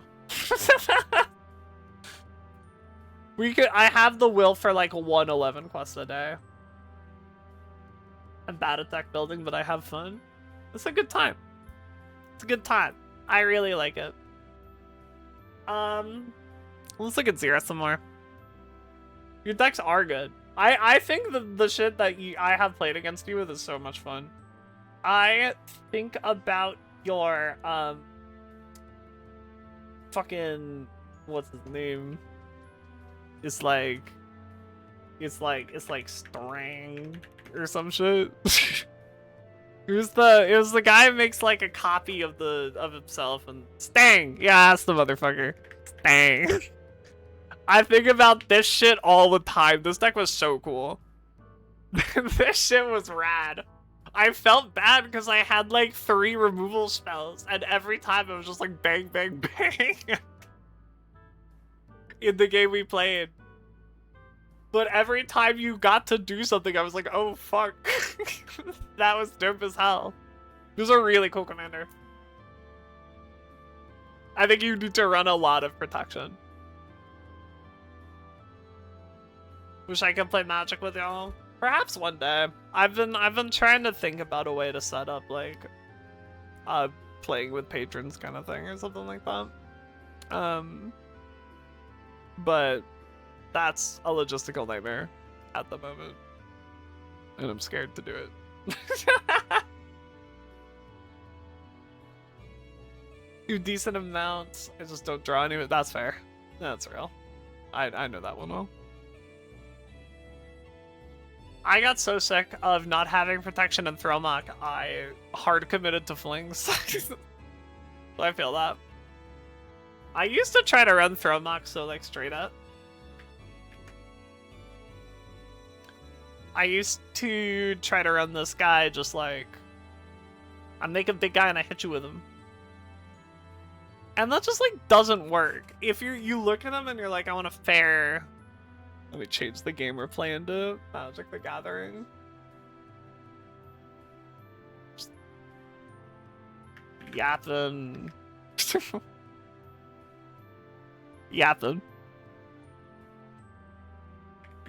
I have the will for like 111 quests a day. I'm bad at deck building, but I have fun. It's a good time. It's a good time. I really like it. Let's look at Zera some more. Your decks are good. I think the shit that I have played against you with is so much fun. I think about your fucking what's his name? It's like Strang or some shit. It was the guy who makes like a copy of himself and Stang. Yeah, that's the motherfucker. Stang. I think about this shit all the time. This deck was so cool. This shit was rad. I felt bad because I had like 3 removal spells and every time it was just like bang, bang, bang. In the game we played. But every time you got to do something, I was like, oh fuck. That was dope as hell. This is a really cool commander. I think you need to run a lot of protection. Wish I could play Magic with y'all. Perhaps one day. I've been trying to think about a way to set up like playing with patrons kind of thing or something like that. But that's a logistical nightmare at the moment. And I'm scared to do it. Do decent amounts. I just don't draw any. That's fair. That's real. I know that one well. I got so sick of not having protection in Throwmock, I hard committed to flings. So I feel that. I used to try to run Throwmock so like straight up. I used to try to run this guy just like, I make a big guy and I hit you with him. And that just like doesn't work. If you look at him and you're like, I want to fair. Let me change the game we're playing to Magic the Gathering. Just yapping. Yapping.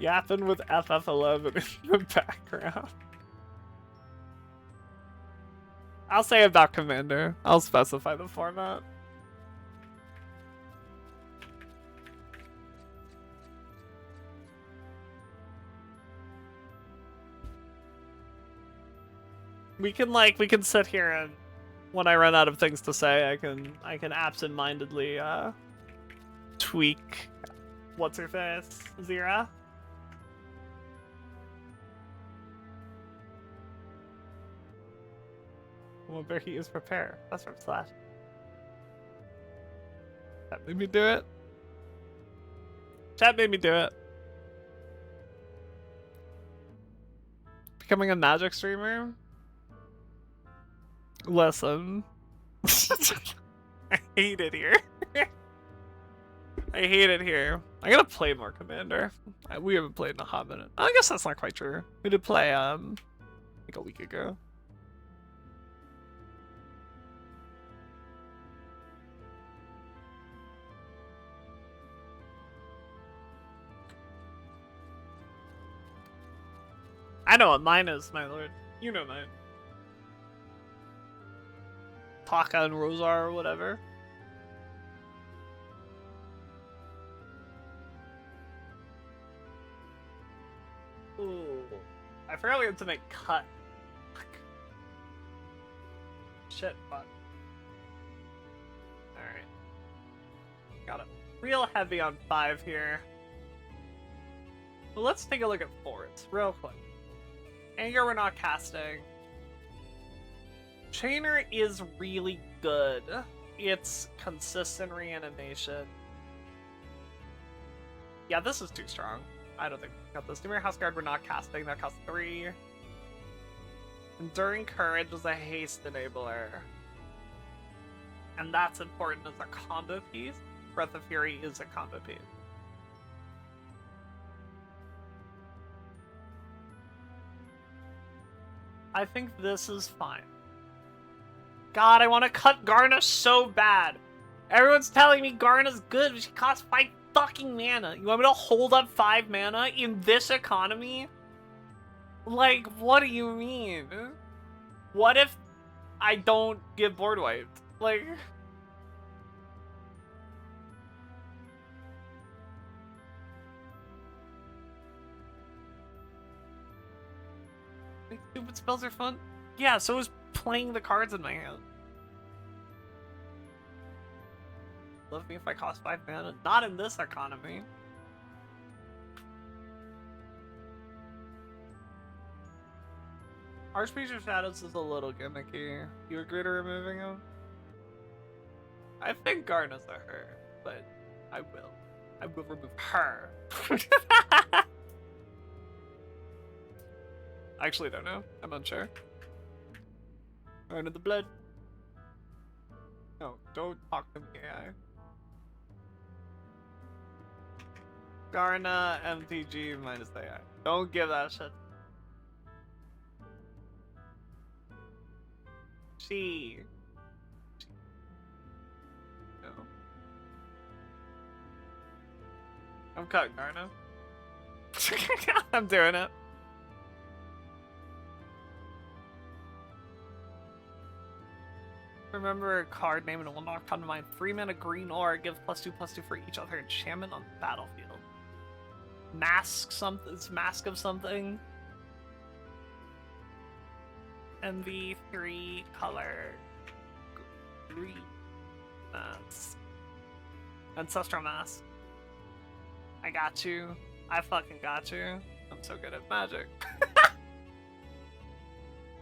Yapping with FF11 in the background. I'll say about Commander. I'll specify the format. We can sit here and when I run out of things to say, I can absent-mindedly tweak what's her face? Zira? Well, there he is prepare. That's from Slash. That made me do it. Chat made me do it. Becoming a magic streamer? Listen. I hate it here. I hate it here. I gotta play more Commander. We haven't played in a hot minute. I guess that's not quite true. We did play, like a week ago. I know what mine is, my lord. You know mine. Taka and Rosar or whatever. Ooh. I forgot we had to make cut. Fuck. Shit, fuck. Alright. Got it. Real heavy on 5 here. Well, let's take a look at 4s real quick. Anger we're not casting. Chainer is really good. It's consistent reanimation. Yeah, this is too strong. I don't think we got this. Dimir House Guard we're not casting. That costs 3. Enduring Courage is a haste enabler. And that's important as a combo piece. Breath of Fury is a combo piece. I think this is fine. God, I want to cut Garna so bad. Everyone's telling me Garna's good, but she costs 5 fucking mana. You want me to hold up 5 mana in this economy? Like, what do you mean? What if I don't get board wiped? Like... Stupid spells are fun. Yeah, so is playing the cards in my hand. Love me if I cost 5 mana. Not in this economy. Archbishop of Shadows is a little gimmicky. You agree to removing him? I think Garna's a her, but I will. I will remove her. I actually don't know. I'm unsure. Under the blood. No, don't talk to me, AI. Garna, MTG, minus AI. Don't give that shit. She. No. I'm cutting Garna. I'm doing it. Remember a card name and it will not come to mind. 3 mana green aura, give +2/+2 for each other enchantment on the battlefield. Mask something, it's mask of something. MV3 color green mask. Ancestral mask. I got you. I fucking got you. I'm so good at magic.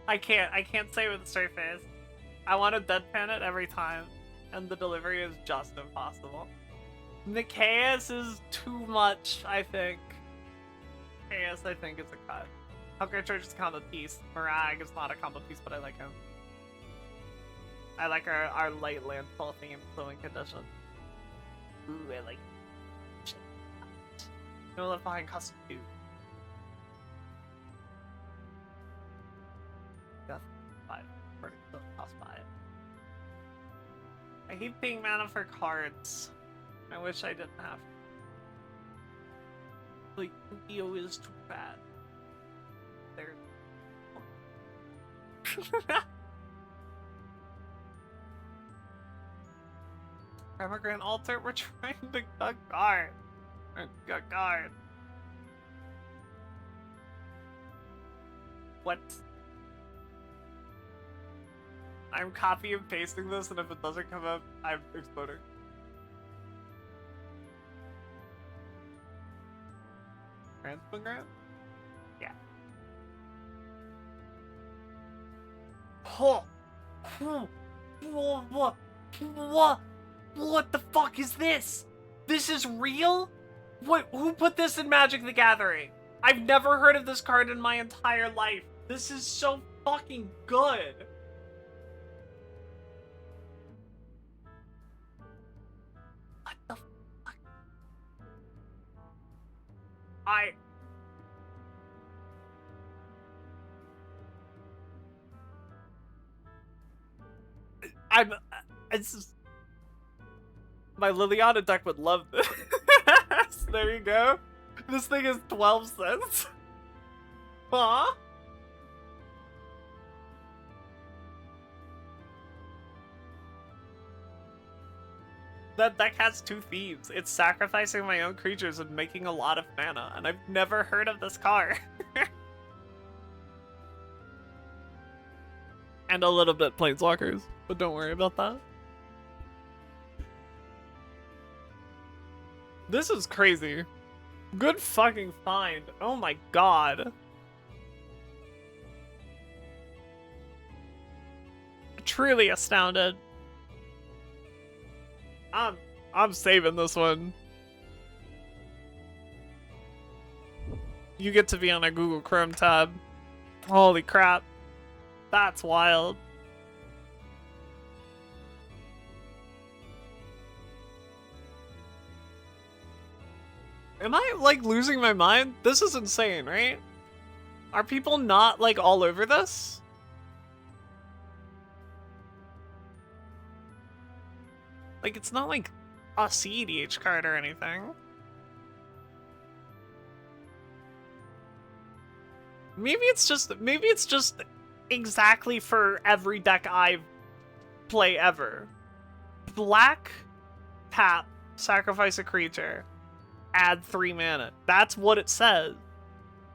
I can't say it with a straight face. I want to deadpan it every time, and the delivery is just impossible. Nicaeus is too much, I think. Nicaeus, I think, is a cut. Hellgate Church is a combo piece. Mirag is not a combo piece, but I like him. I like our light landfall theme, flowing condition. Ooh, I like it. No Left Behind cost 2. Death 5. Cost 5. I hate paying mana for cards. I wish I didn't have. Like, Yu-Gi-Oh is too bad. There. Immigrant altar, we're trying to gut guard. Gut guard. What? I'm copy and pasting this, and if it doesn't come up, I'm exploding. Transmigrant? Yeah. Oh! What the fuck is this? This is real? What? Who put this in Magic the Gathering? I've never heard of this card in my entire life. This is so fucking good. What the fuck? It's just, my Liliana deck would love this. There you go. This thing is 12 cents. Huh? That deck has two themes. It's sacrificing my own creatures and making a lot of mana, and I've never heard of this card. And a little bit Planeswalkers, but don't worry about that. This is crazy. Good fucking find. Oh my god. Truly astounded. I'm saving this one. You get to be on a Google Chrome tab. Holy crap. That's wild. Am I, like, losing my mind? This is insane, right? Are people not, like, all over this? Like, it's not like a CEDH card or anything. Maybe it's just exactly for every deck I play ever. Black, tap, sacrifice a creature, add 3 mana. That's what it says.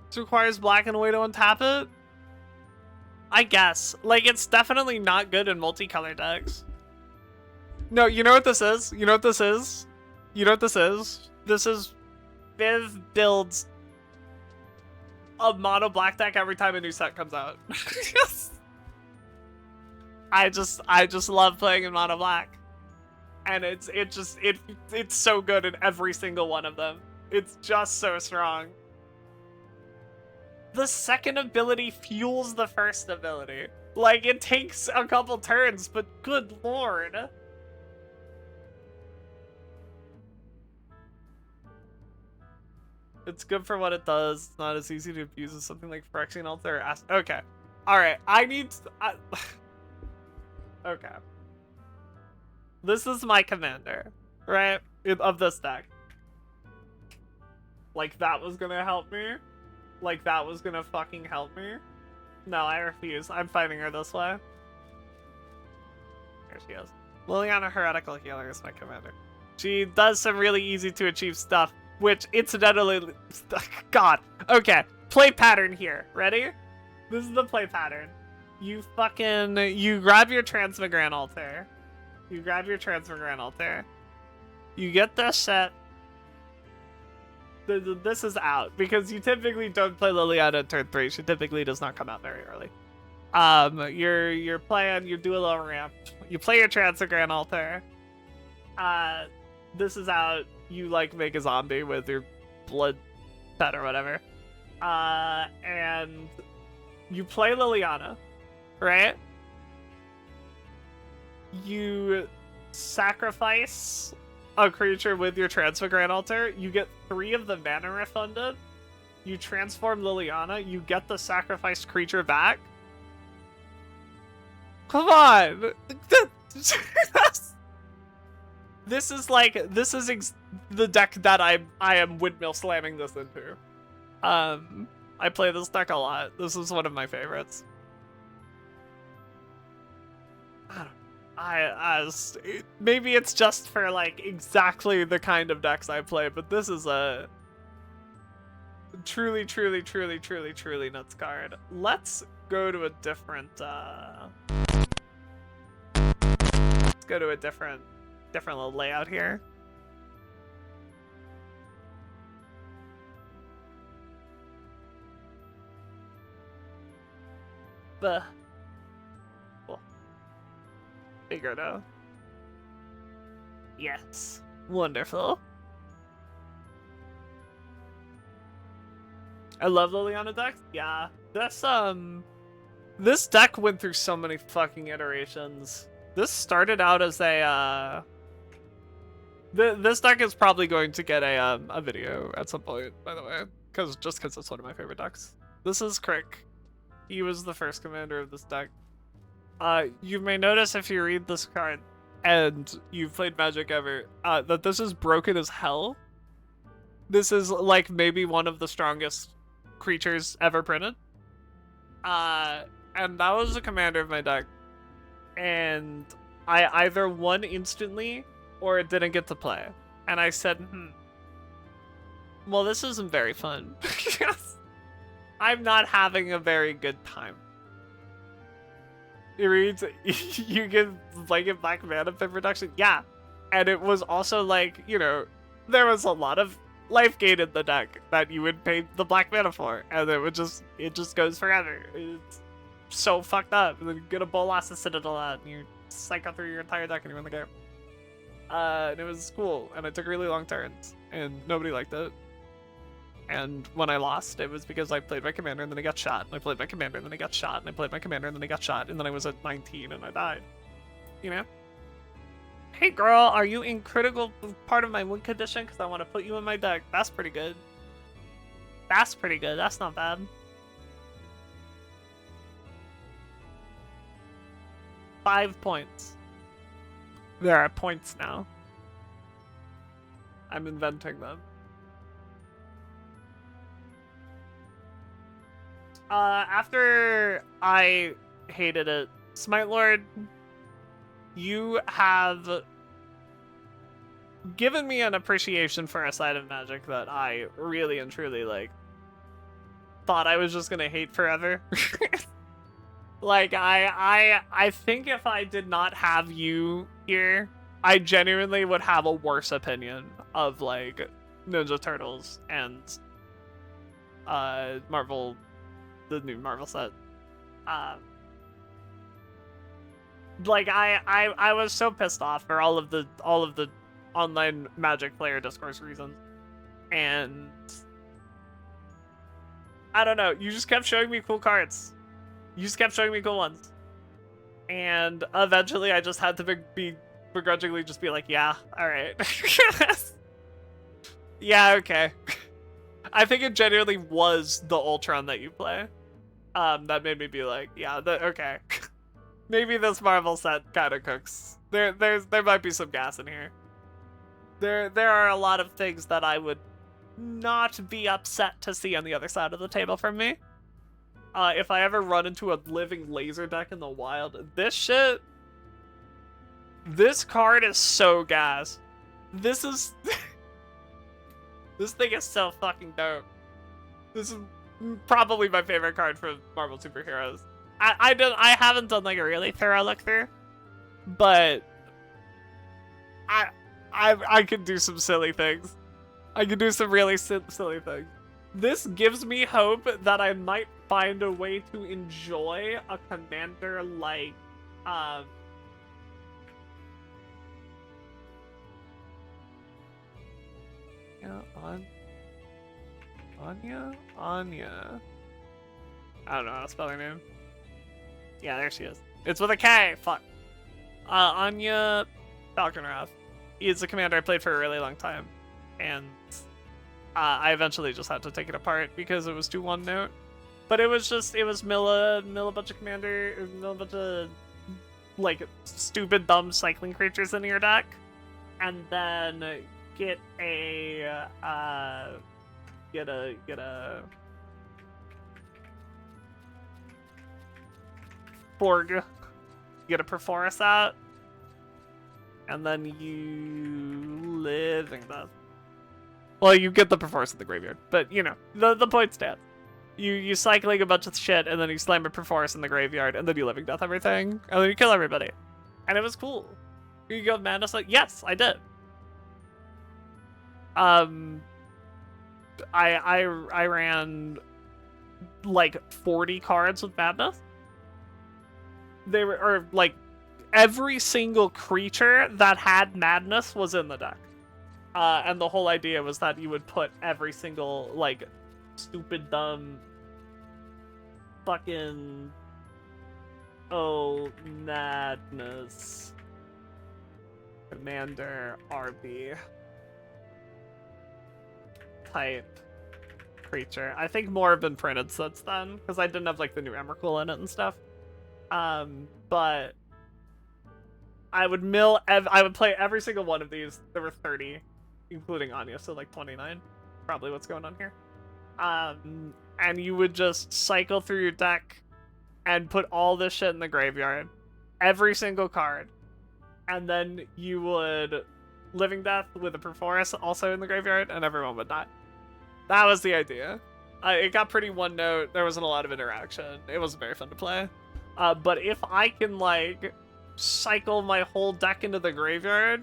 This requires black and a way to untap it? I guess. Like, it's definitely not good in multicolor decks. No, you know what this is? You know what this is? You know what this is? This is Viv builds a mono black deck every time a new set comes out. I just love playing in mono black. And it's so good in every single one of them. It's just so strong. The second ability fuels the first ability. Like, it takes a couple turns, but good lord. It's good for what it does. It's not as easy to abuse as something like Phyrexian Altar or okay. Alright, okay. This is my commander, right? Of this deck. Like, that was gonna help me? Like, that was gonna fucking help me? No, I refuse. I'm fighting her this way. Here she is. Liliana Heretical Healer is my commander. She does some really easy to achieve stuff, which incidentally... God. Okay. Play pattern here. Ready? This is the play pattern. You grab your Transmigrant Altar. You grab your Transmigrant Altar. You get this set. This is out, because you typically don't play Liliana at turn 3. She typically does not come out very early. You're playing, you do a little ramp. You play your Transmigrant Altar. This is out. You, like, make a zombie with your blood pet or whatever. And you play Liliana, right? You sacrifice a creature with your Transmigrant Altar. You get 3 of the mana refunded. You transform Liliana. You get the sacrificed creature back. Come on! This is like, the deck that I am windmill slamming this into. I play this deck a lot. This is one of my favorites. Maybe it's just for like exactly the kind of decks I play, but this is a truly nuts card. Let's go to a different let's go to a different little layout here. Cool. Bigger though. Yes. Wonderful. I love Liliana decks. Yeah. This deck went through so many fucking iterations. This started out as a this deck is probably going to get a video at some point, by the way, because it's one of my favorite decks. This is Crick. He was the first commander of this deck. You may notice if you read this card and you've played Magic ever, that this is broken as hell. This is like maybe one of the strongest creatures ever printed. And that was the commander of my deck. And I either won instantly or it didn't get to play. And I said, well, this isn't very fun. I'm not having a very good time. It reads, you get blanket black mana pip reduction. Yeah. And it was also like, you know, there was a lot of life gain in the deck that you would pay the black mana for. And it just goes forever. It's so fucked up. And then you get a Bolas to Citadel out and you cycle through your entire deck and you win the game. And it was cool. And it took really long turns. And nobody liked it. And when I lost, it was because I played my commander and then I got shot. And I played my commander and then I got shot. And I played my commander and then I got shot. And then I was at 19 and I died. You know? Hey girl, are you in critical part of my win condition? Because I want to put you in my deck. That's pretty good. That's pretty good. That's not bad. $5 points. There are points now. I'm inventing them. After I hated it, Smite Lord, you have given me an appreciation for a side of Magic that I really and truly, like, thought I was just gonna hate forever. Like, I think if I did not have you here, I genuinely would have a worse opinion of, like, Ninja Turtles and, Marvel, the new Marvel set. Like, I was so pissed off for all of the online Magic player discourse reasons. And I don't know, you just kept showing me cool cards. You just kept showing me cool ones. And eventually I just had to be begrudgingly just be like, yeah, alright. Yeah, okay. I think it genuinely was the Ultron that you play. That made me be like, yeah, okay. Maybe this Marvel set kind of cooks. There might be some gas in here. There are a lot of things that I would not be upset to see on the other side of the table from me. If I ever run into a living laser deck in the wild, this card is so gas. This thing is so fucking dope. This is probably my favorite card from Marvel Superheroes. I haven't done like a really thorough look through, but I could do some silly things. I could do some really silly things. This gives me hope that I might find a way to enjoy a commander like Anya. I don't know how to spell her name. Yeah, there she is. It's with a K. Fuck. Anya Falconrath is a commander I played for a really long time, and I eventually just had to take it apart because it was too one note. But it was mill a bunch of mill a bunch of like stupid dumb cycling creatures in your deck, and then get a get a Borg, get a Perforce out, and then you living death. Well, you get the Perforce in the graveyard, but you know the point stands. You cycling a bunch of shit, and then you slam a Perforce in the graveyard, and then you living death everything, and then you kill everybody, and it was cool. You go madness, like yes, I did. I ran like 40 cards with madness. They were, or like every single creature that had madness was in the deck. And the whole idea was that you would put every single, like, stupid, dumb, fucking, oh, madness, commander, RB, type creature. I think more have been printed since then, because I didn't have, like, the new Emrakul in it and stuff. But I would I would play every single one of these. There were 30. Including Anya, so like 29, probably what's going on here. And you would just cycle through your deck and put all this shit in the graveyard, every single card, and then you would living death with a Perforce also in the graveyard, and everyone would die. That was the idea. It got pretty one note. There wasn't a lot of interaction. It was very fun to play. But if I can like cycle my whole deck into the graveyard,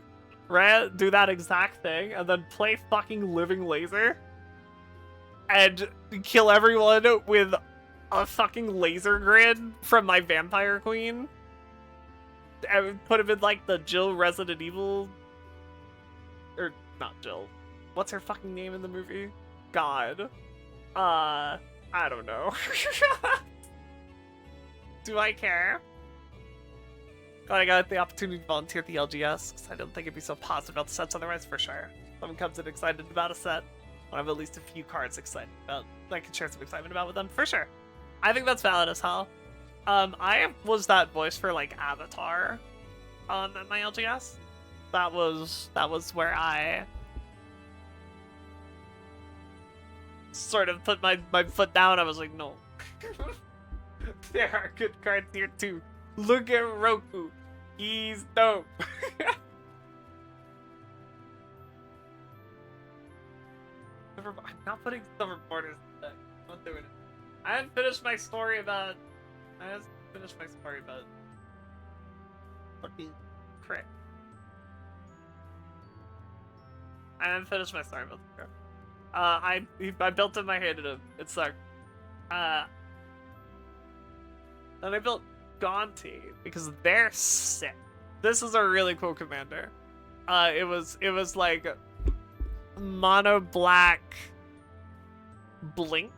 right? Do that exact thing, and then play fucking Living Laser, and kill everyone with a fucking laser grid from my Vampire Queen, and put him in like the Jill Resident Evil, or not Jill. What's her fucking name in the movie? God. I don't know. Do I care? Glad I got the opportunity to volunteer at the LGS, because I didn't think it'd be so positive about the sets otherwise, for sure. Someone comes in excited about a set, I have at least a few cards excited about, I can share some excitement about with them, for sure. I think that's valid as hell. I was that voice for, like, Avatar at my LGS. That was where I sort of put my foot down. I was like, no. There are good cards here, too. Look at Roku. He's dope. I'm not putting Silver Borders in the deck. I'm not doing it. I haven't finished my story about... fucking Crick. I haven't finished my story about the Crick. I built him, I hated him. It sucked. Then I built Gaunty, because they're sick. This is a really cool commander. It was like mono black blink.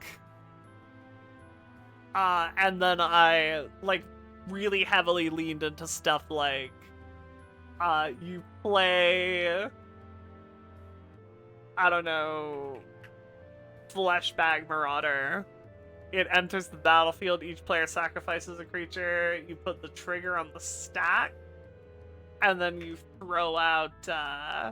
And then I like really heavily leaned into stuff like you play, I don't know, Fleshbag Marauder. It enters the battlefield, each player sacrifices a creature, you put the trigger on the stack, and then you throw out, I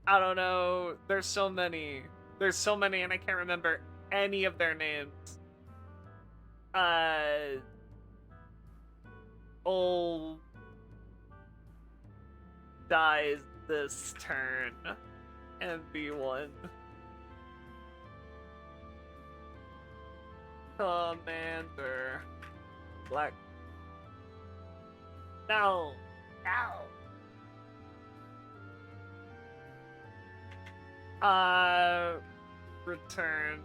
don't know, there's so many, and I can't remember any of their names. Ol dies this turn, MB1. Commander. Black. No. Return.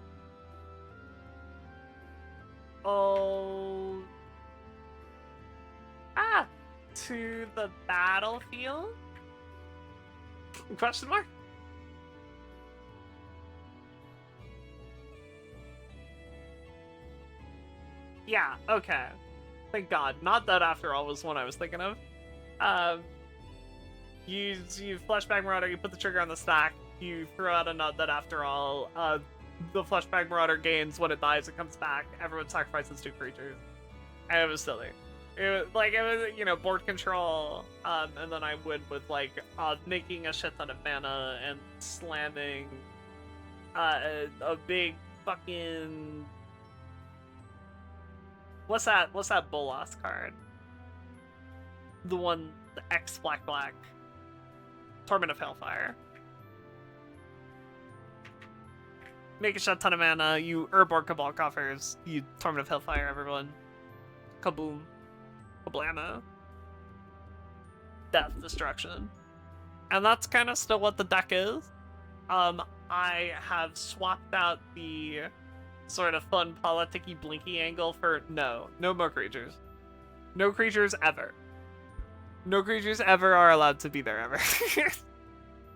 Oh. To the battlefield? Question mark? Yeah, okay. Thank God. Not that after all was one I was thinking of. You Fleshbag Marauder, you put the trigger on the stack, you throw out a Not That After All, the Fleshbag Marauder gains when it dies, it comes back, everyone sacrifices 2 creatures. And it was silly. it was, you know, board control, and then I would with like making a shit ton of mana and slamming a big fucking what's that Bolas card? The one, the X black Torment of Hellfire. Make a shit ton of mana, you Urborg Cabal coffers, you Torment of Hellfire everyone. Kaboom. Kablama. Death, destruction. And that's kind of still what the deck is. I have swapped out the sort of fun politicky blinky angle for no more creatures. No creatures ever. No creatures ever are allowed to be there ever.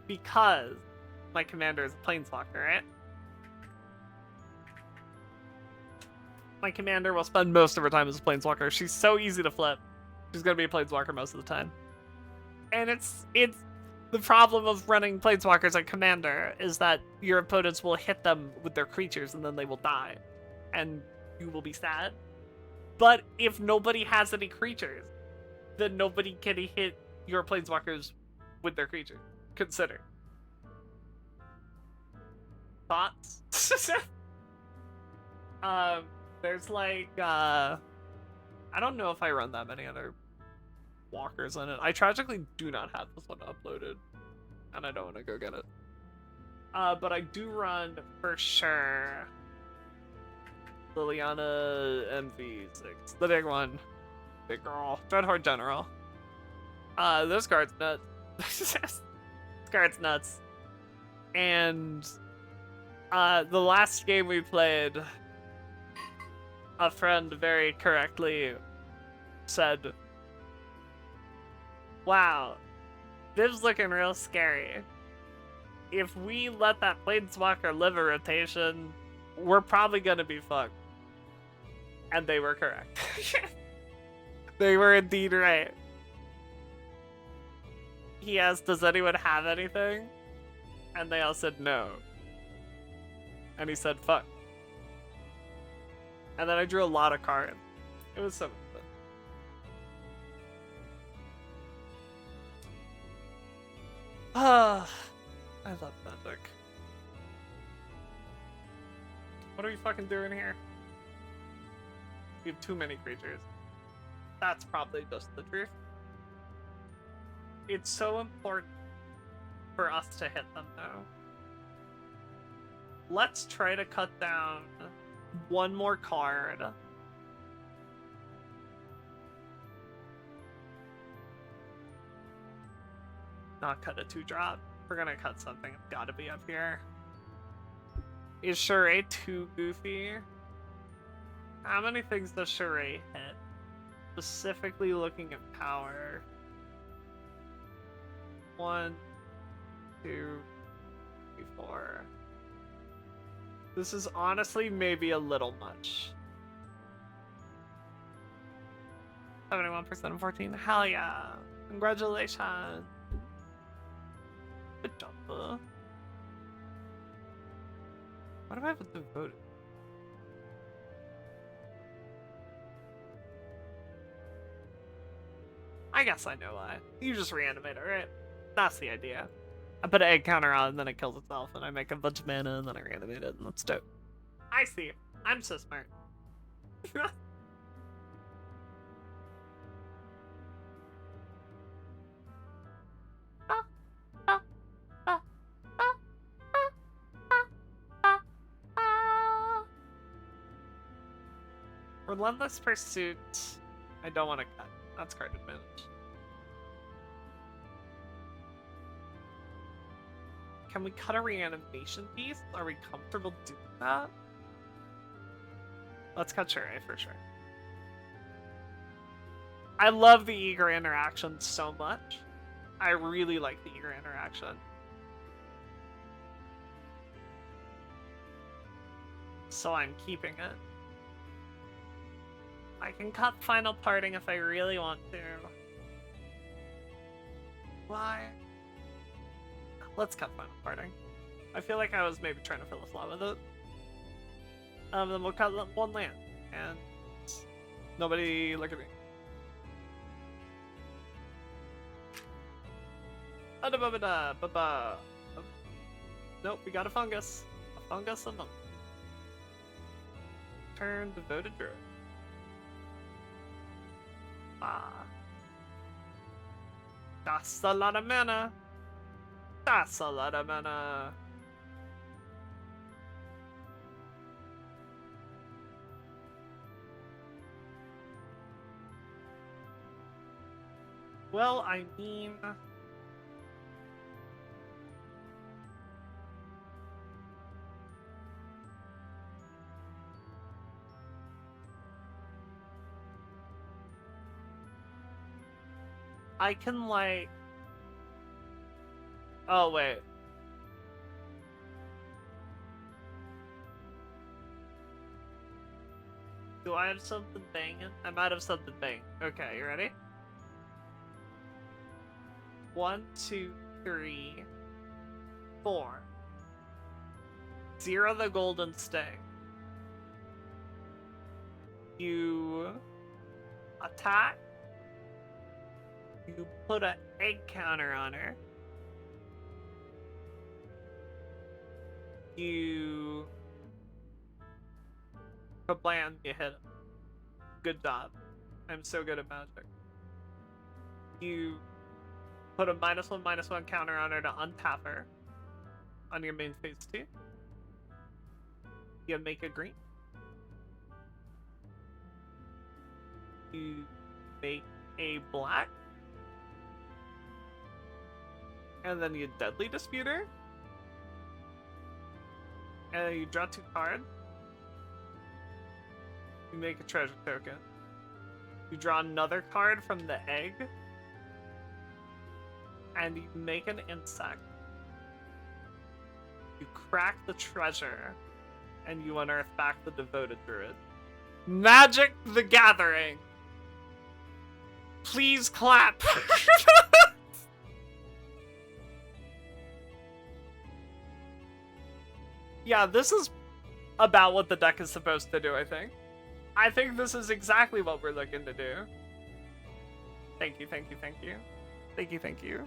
Because my commander is a planeswalker, right? My commander will spend most of her time as a planeswalker. She's so easy to flip. She's gonna be a planeswalker most of the time. And it's the problem of running planeswalkers at commander is that your opponents will hit them with their creatures and then they will die. And you will be sad. But if nobody has any creatures, then nobody can hit your planeswalkers with their creatures. Consider. Thoughts? There's like, I don't know if I run that many other walkers in it. I tragically do not have this one uploaded, and I don't want to go get it. But I do run, for sure, Liliana MV6, the big one. Big girl. Dreadhorde General. This card's nuts. This card's nuts. And, the last game we played, a friend very correctly said, wow, Viv's looking real scary. If we let that Planeswalker live a rotation, we're probably gonna be fucked. And they were correct. They were indeed right. He asked, does anyone have anything? And they all said no. And he said, fuck. And then I drew a lot of cards. It was so fun. Ah, I love Magic. What are we fucking doing here? We have too many creatures. That's probably just the truth. It's so important for us to hit them, though. Let's try to cut down one more card. Not cut a 2-drop. We're gonna cut something. It's gotta be up here. Is Charade too goofy? How many things does Charade hit? Specifically looking at power. 1, 2, 3, 4. This is honestly maybe a little much. 71% of 14. Hell yeah. Congratulations. Good job, huh? Why do I have to vote? I guess I know why. You just reanimate it, right? That's the idea. I put an egg counter on and then it kills itself and I make a bunch of mana and then I reanimate it and that's dope. I see. I'm so smart. Relentless Pursuit. I don't want to cut. That's card advantage. Can we cut a reanimation piece? Are we comfortable doing that? Let's cut Shure for sure. I love the eager interaction so much. I really like the eager interaction. So I'm keeping it. I can cut Final Parting if I really want to. Why? Let's cut Final Parting. I feel like I was maybe trying to fill a slot with it. Then we'll cut one land. And nobody look at me. Nope, we got a fungus. A fungus and a... Turn devoted druid. That's a lot of mana. That's a lot of mana. Well, I mean... I can, like... Oh, wait. Do I have something banging? I might have something banging. Okay, you ready? 1, 2, 3, 4. 0 the golden sting. You attack. You put an egg counter on her. You kablam, you hit him. Good job. I'm so good at magic. You put a -1/-1 counter on her to untap her on your main phase 2. You make a green. You make a black. And then you deadly dispute her. And then you draw 2 cards. You make a treasure token. You draw another card from the egg. And you make an insect. You crack the treasure. And you unearth back the devoted druid. Magic the Gathering! Please clap! Yeah, this is about what the deck is supposed to do, I think. I think this is exactly what we're looking to do. Thank you, thank you, thank you. Thank you, thank you.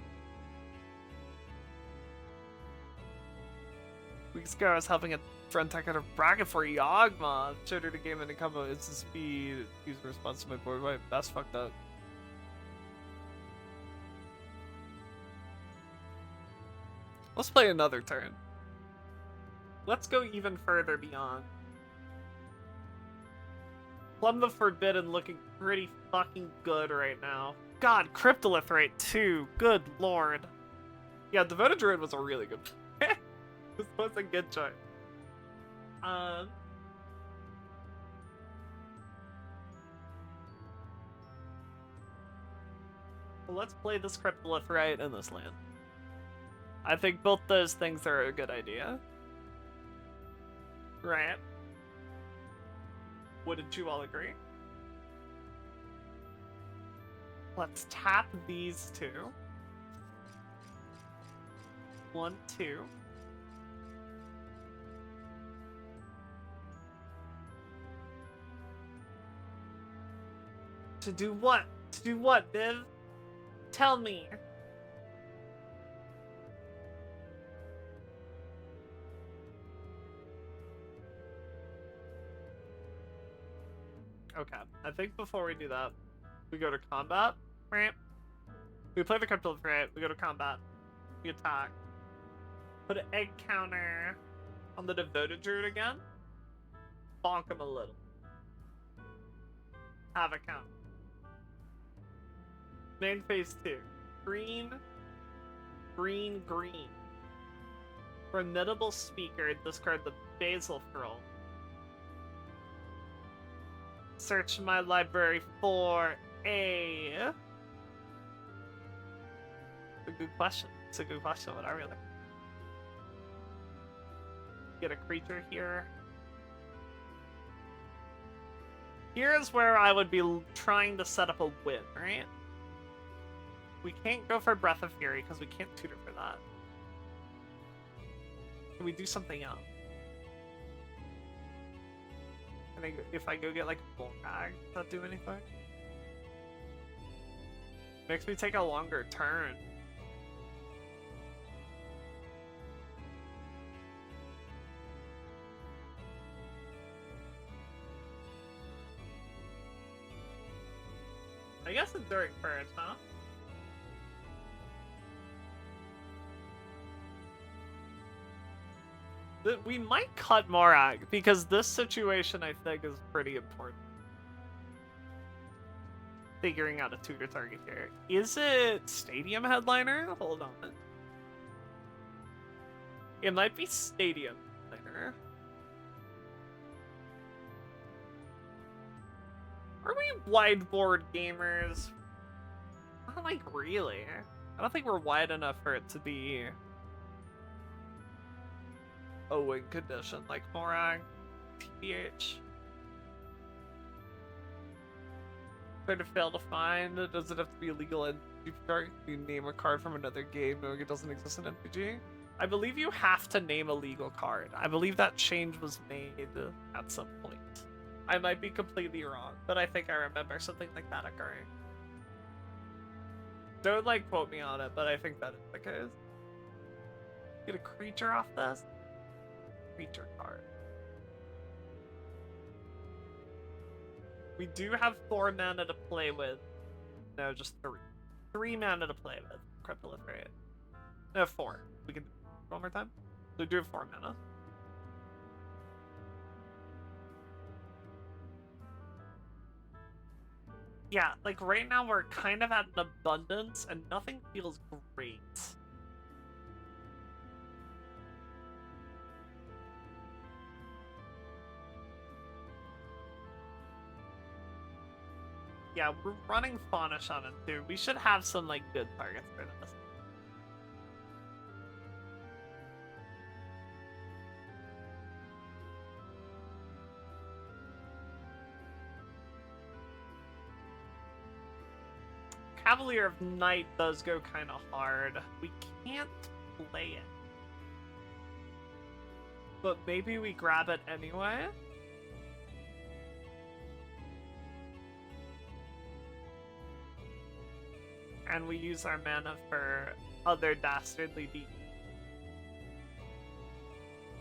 Weeks ago, I was helping a friend tech out a bracket for Yawgmoth. Showed her the game and the combo instant speed. Use response to my board wipe. That's fucked up. Let's play another turn. Let's go even further beyond. Plum the Forbidden looking pretty fucking good right now. God, Cryptolith rate too. Good lord. Yeah, Devoted Druid was a really good play. This was a good choice. Well, let's play this Cryptolith right in this land. I think both those things are a good idea. Right. Wouldn't you all agree? Let's tap these 2. 1, 2. To do what? To do what, Viv? Tell me. Okay, I think before we do that, we go to combat, right? We play the Cryptolith, right? We go to combat. We attack. Put an egg counter on the Devoted Druid again. Bonk him a little. Have a count. Main phase 2. Green, green, green. Formidable Speaker, discard the Basil Scroll. Search my library for a... It's a good question. It's a good question, but I really... Get a creature here. Here's where I would be trying to set up a win, right? We can't go for Breath of Fury because we can't tutor for that. Can we do something else? I think if I go get like a bull rag, does that do anything? Makes me take a longer turn. guess Enduring Courage, huh? We might cut Morag, because this situation, I think, is pretty important. Figuring out a tutor target here. Is it Stadium Headliner? Hold on. It might be Stadium Headliner. Are we wideboard gamers? Not like really. I don't think we're wide enough for it to be a win condition like Morag. TBH. Trying to fail to find. Does it have to be illegal and you name a card from another game knowing it doesn't exist in MPG? I believe you have to name a legal card. I believe that change was made at some point. I might be completely wrong, but I think I remember something like that occurring. Don't like quote me on it, but I think that is the case. Get a creature off this? Creature card. We do have 4 mana to play with. No, just 3. 3 mana to play with. Cryptolitherate. No, 4. We can do it one more time. So we do have 4 mana. Yeah, like right now we're kind of at an abundance and nothing feels great. Yeah, we're running Faunish on it too. We should have some like good targets for this. Cavalier of Night does go kind of hard. We can't play it. But maybe we grab it anyway? And we use our mana for other dastardly deeds.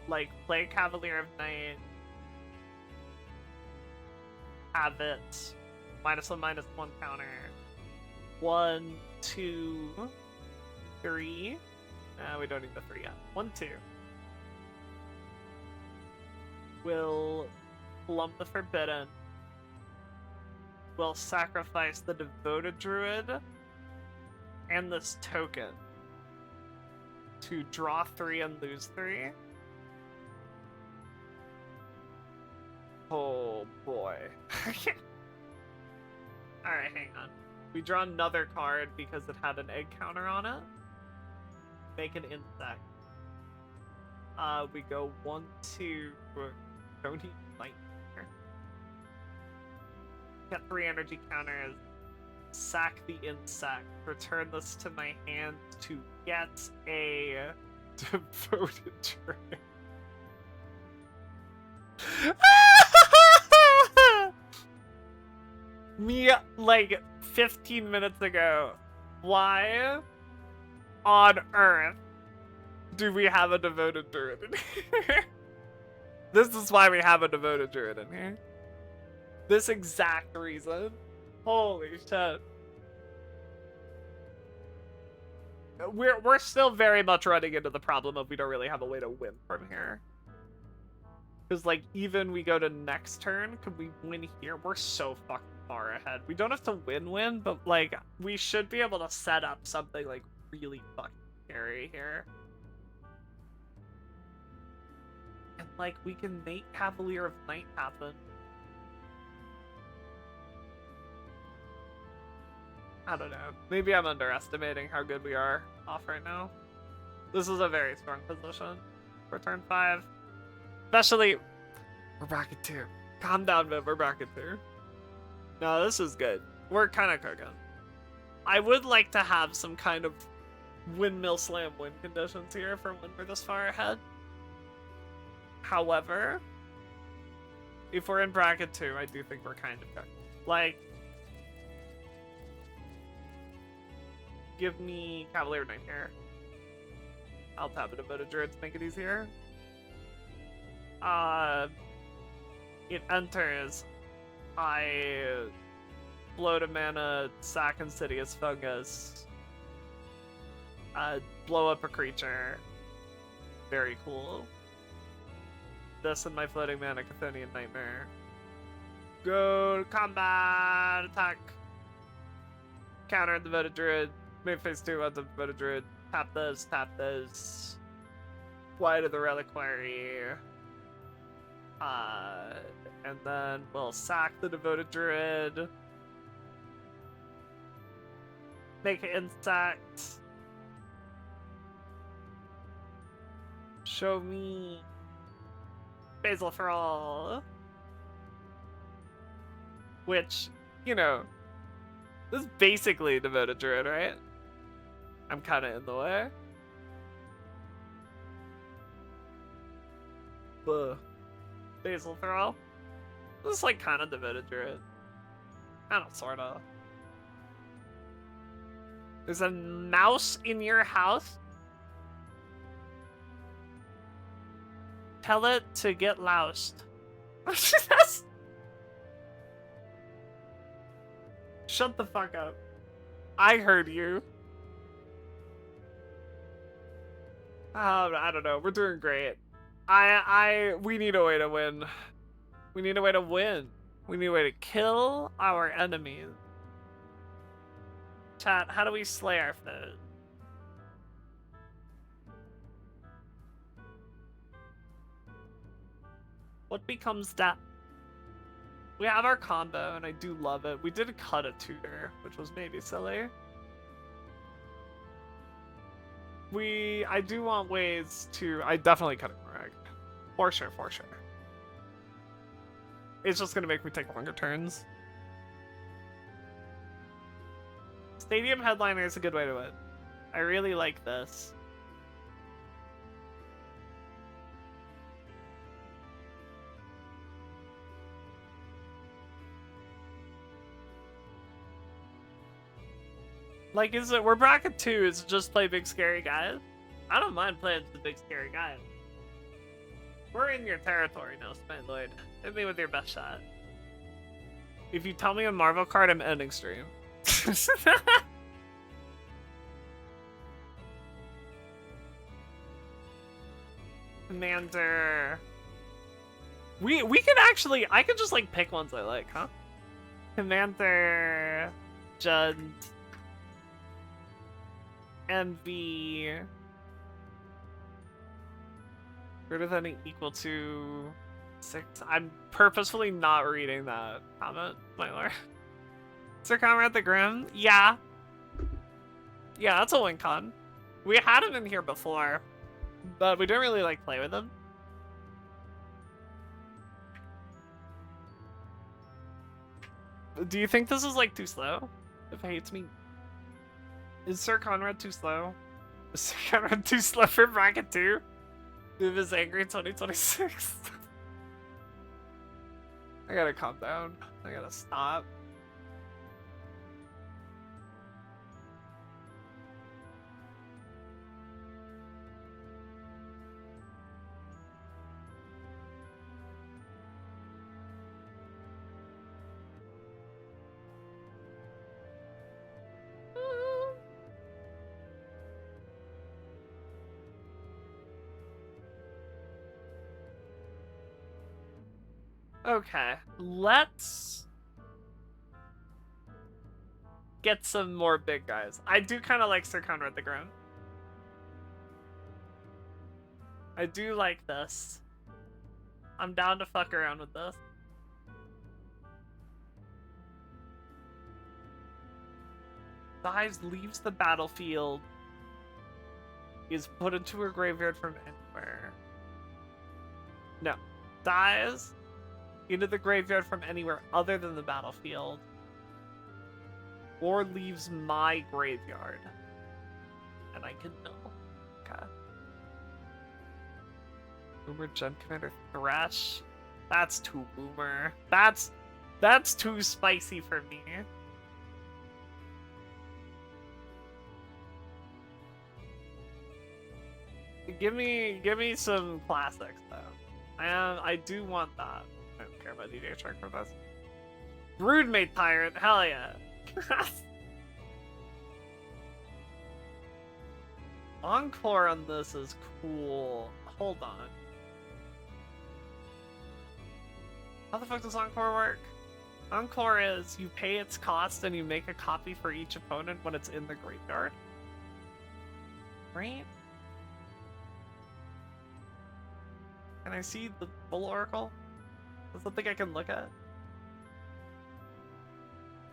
Like, play Cavalier of Night. Have it. -1/-1 counter. 1, 2, 3. We don't need the 3 yet. 1, 2. We'll lump the Forbidden. We'll sacrifice the Devoted Druid and this token to draw 3 and lose 3. Oh boy. Alright, hang on. We draw another card because it had an egg counter on it. Make an insect. We go 1, 2. Don't need light here. Get 3 energy counters. Sack the insect. Return this to my hand to get a devoted druid. Me, like, 15 minutes ago. Why on earth do we have a devoted druid in here? This is why we have a devoted druid in here. This exact reason. Holy shit. We're still very much running into the problem of we don't really have a way to win from here. Because, like, even we go to next turn, could we win here? We're so fucking far ahead. We don't have to win, but, like, we should be able to set up something, like, really fucking scary here. And, like, we can make Cavalier of Night happen. I don't know. Maybe I'm underestimating how good we are off right now. This is a very strong position for turn 5. Especially, we're bracket 2. Calm down, man. We're bracket 2. No, this is good. We're kind of cooking. I would like to have some kind of windmill slam win conditions here for when we're this far ahead. However, if we're in bracket 2, I do think we're kind of cooking. Like, give me Cavalier Knight here. I'll tap a devoted druid to make it easier. It enters. I blow to mana, sack Insidious Fungus. Blow up a creature. Very cool. This and my floating mana Chthonian Nightmare. Go to combat! Attack! Counter the Devoted Druid. Main phase 2 on the Devoted Druid. Tap this, tap this. Fly to the Reliquary. And then we'll sack the Devoted Druid. Make an insect. Show me Basil for all. Which, you know, this is basically Devoted Druid, right? I'm kind of in the way. Ugh. Basil for all. This is like kind of Devoted Druid. I don't sorta. There's a mouse in your house? Tell it to get loused. Shut the fuck up. I heard you. I don't know. We're doing great. We need a way to win. We need a way to win. We need a way to kill our enemies. Chat, how do we slay our foes? What becomes that? We have our combo, and I do love it. We did cut a tutor, which was maybe silly. I do want ways to... I definitely cut a Greg. For sure, for sure. It's just gonna make me take longer turns. Stadium Headliner is a good way to win. I really like this. Like, we're bracket 2, is just play big scary guys? I don't mind playing the big scary guys. We're in your territory now, Spine Lloyd. Hit me with your best shot. If you tell me a Marvel card, I'm ending stream. Commander. We could actually, I could just like pick ones I like, huh? Commander, Judd, MV, greater than or equal to 6. I'm purposefully not reading that comment, my lord. Sir Comrade the Grim? Yeah. Yeah, that's a win con. We had him in here before, but we didn't really like play with him. Do you think this is like too slow? If it hates me. Is Sir Conrad too slow? Is Sir Conrad too slow for bracket 2? If is angry 2026. I gotta calm down. I gotta stop. Okay, let's get some more big guys. I do kind of like Sir Conrad the Grim. I do like this. I'm down to fuck around with this. Dies, leaves the battlefield, is put into a graveyard from anywhere. No. Dies into the graveyard from anywhere other than the battlefield, or leaves my graveyard, and I can know. Okay. Boomer Gen Commander Thresh. That's too boomer. That's too spicy for me. Give me some classics though. I do want that. I don't care about DJ Shark for this. Broodmate Tyrant, hell yeah. Encore on this is cool. Hold on. How the fuck does Encore work? Encore is you pay its cost and you make a copy for each opponent when it's in the graveyard. Right? Can I see the full oracle? Is that something I can look at?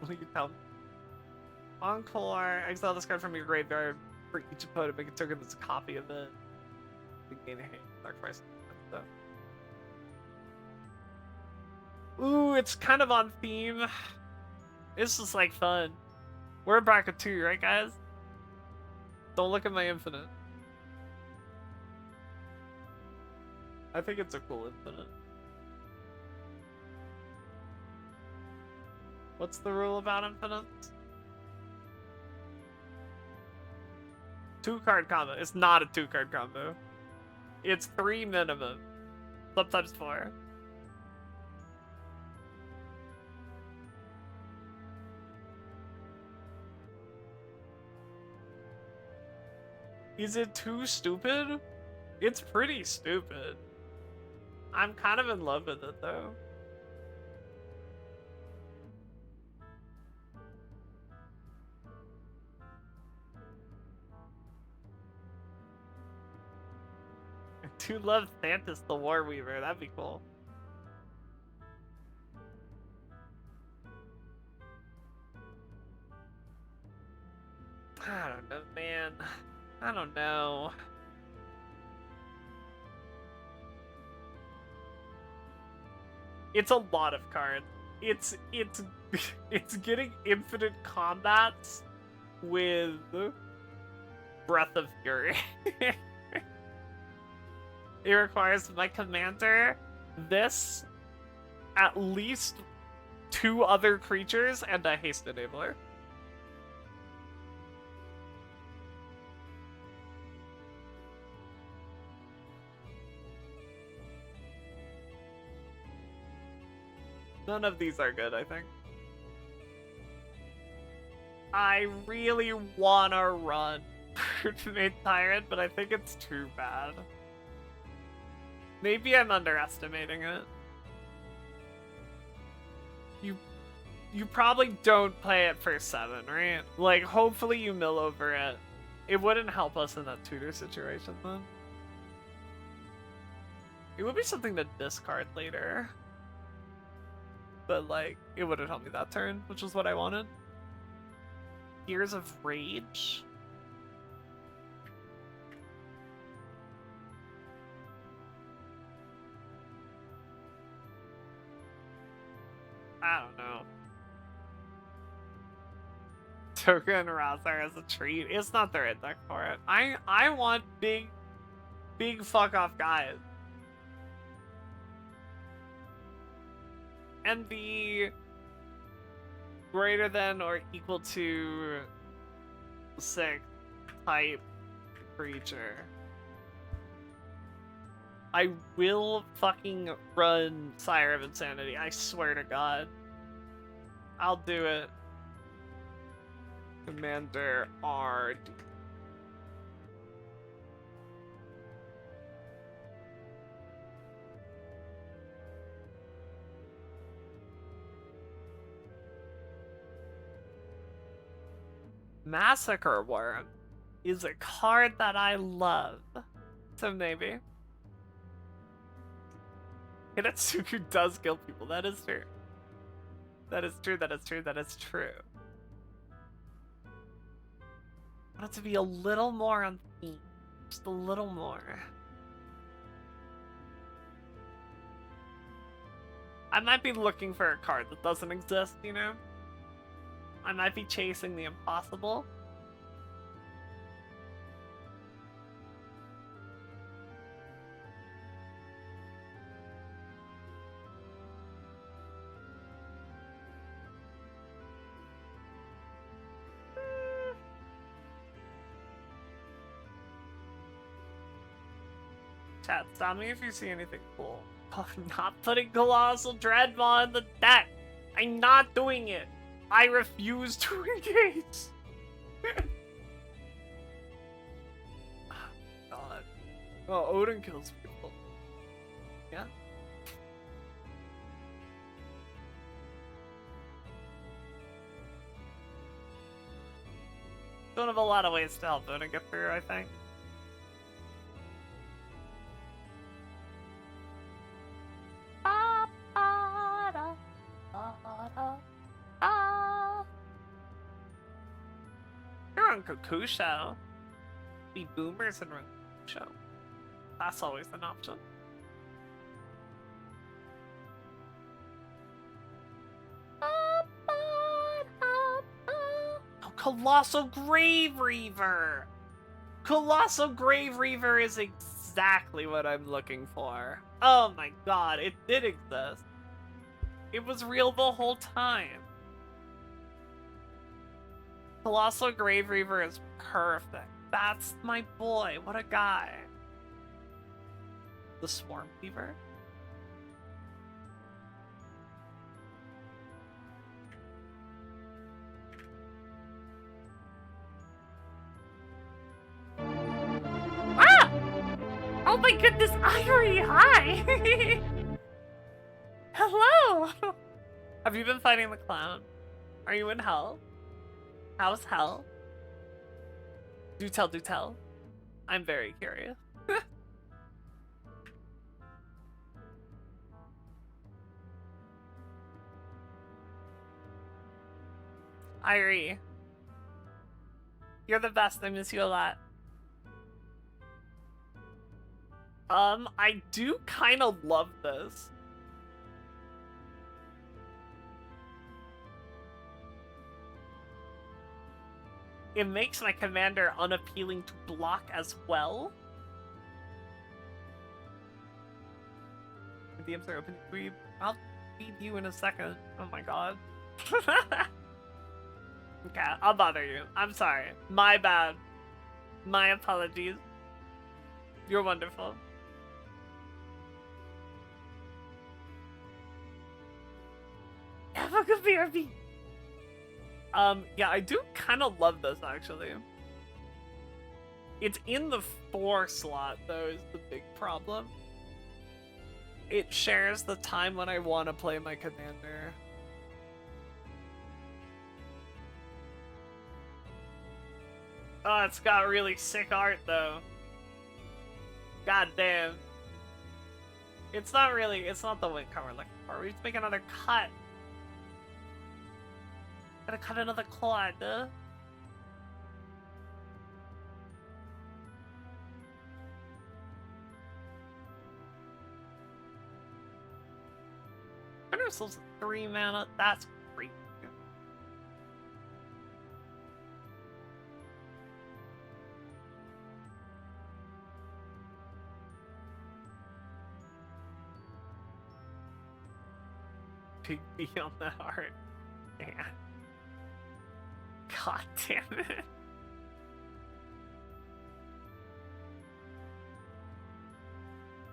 Will you tell me? Encore, exile this card from your graveyard for each opponent, make a token that's a copy of it. You gain a dark price stuff. Ooh, it's kind of on theme. It's just like fun. We're in bracket 2, right guys? Don't look at my infinite. I think it's a cool infinite. What's the rule about infinites? 2-card combo. It's not a 2-card combo. It's 3 minimum. Sometimes 4. Is it too stupid? It's pretty stupid. I'm kind of in love with it though. I do love Thantis the War Weaver, that'd be cool. I don't know, man. I don't know. It's a lot of cards. It's getting infinite combats with Breath of Fury. It requires my commander, this, at least 2 other creatures, and a haste enabler. None of these are good, I think. I really wanna run Broodmate Tyrant, but I think it's too bad. Maybe I'm underestimating it. You probably don't play it for 7, right? Like, hopefully you mill over it. It wouldn't help us in that tutor situation, then. It would be something to discard later. But, like, it wouldn't help me that turn, which is what I wanted. Years of Rage? I don't know. Token Razar as a treat. It's not the right deck for it. I want big fuck off guys. And the greater than or equal to 6 type creature. I will fucking run Sire of Insanity, I swear to God. I'll do it. Commander R. Massacre Worm is a card that I love. So maybe. Hinatsuku does kill people, that is true. That is true, that is true, that is true. I want it to be a little more on theme. Just a little more. I might be looking for a card that doesn't exist, you know? I might be chasing the impossible. Chat, tell me if you see anything cool. I'm not putting Colossal Dreadmaw in the deck. I'm not doing it. I refuse to engage. God. Oh, Odin kills people. Yeah. Don't have a lot of ways to help Odin get through, I think. You're on Kokusho. Be boomers and run Kokusho. That's always an option. Oh, Colossal Grave Reaver! Colossal Grave Reaver is exactly what I'm looking for. Oh my god, it did exist. It was real the whole time. Colossal Grave Reaver is perfect. That's my boy. What a guy. The Swarm Reaver. Ah! Oh my goodness, Irie, hi! Hello! Have you been fighting the clown? Are you in hell? How's hell? Do tell, do tell. I'm very curious. Irie. You're the best, I miss you a lot. I do kind of love this. It makes my commander unappealing to block as well. The DMs are open. I'll feed you in a second. Oh my god. Okay, I'll bother you. I'm sorry. My bad. My apologies. You're wonderful. Have a good BRB. Yeah, I do kind of love this, actually. It's in the 4 slot, though, is the big problem. It shares the time when I want to play my commander. Oh, it's got really sick art, though. God damn. It's not the win cover we're looking for. We need to make another cut. Gotta cut another quad, I wonder if it's 3 mana. That's great. Big B on the heart. Yeah. God damn it.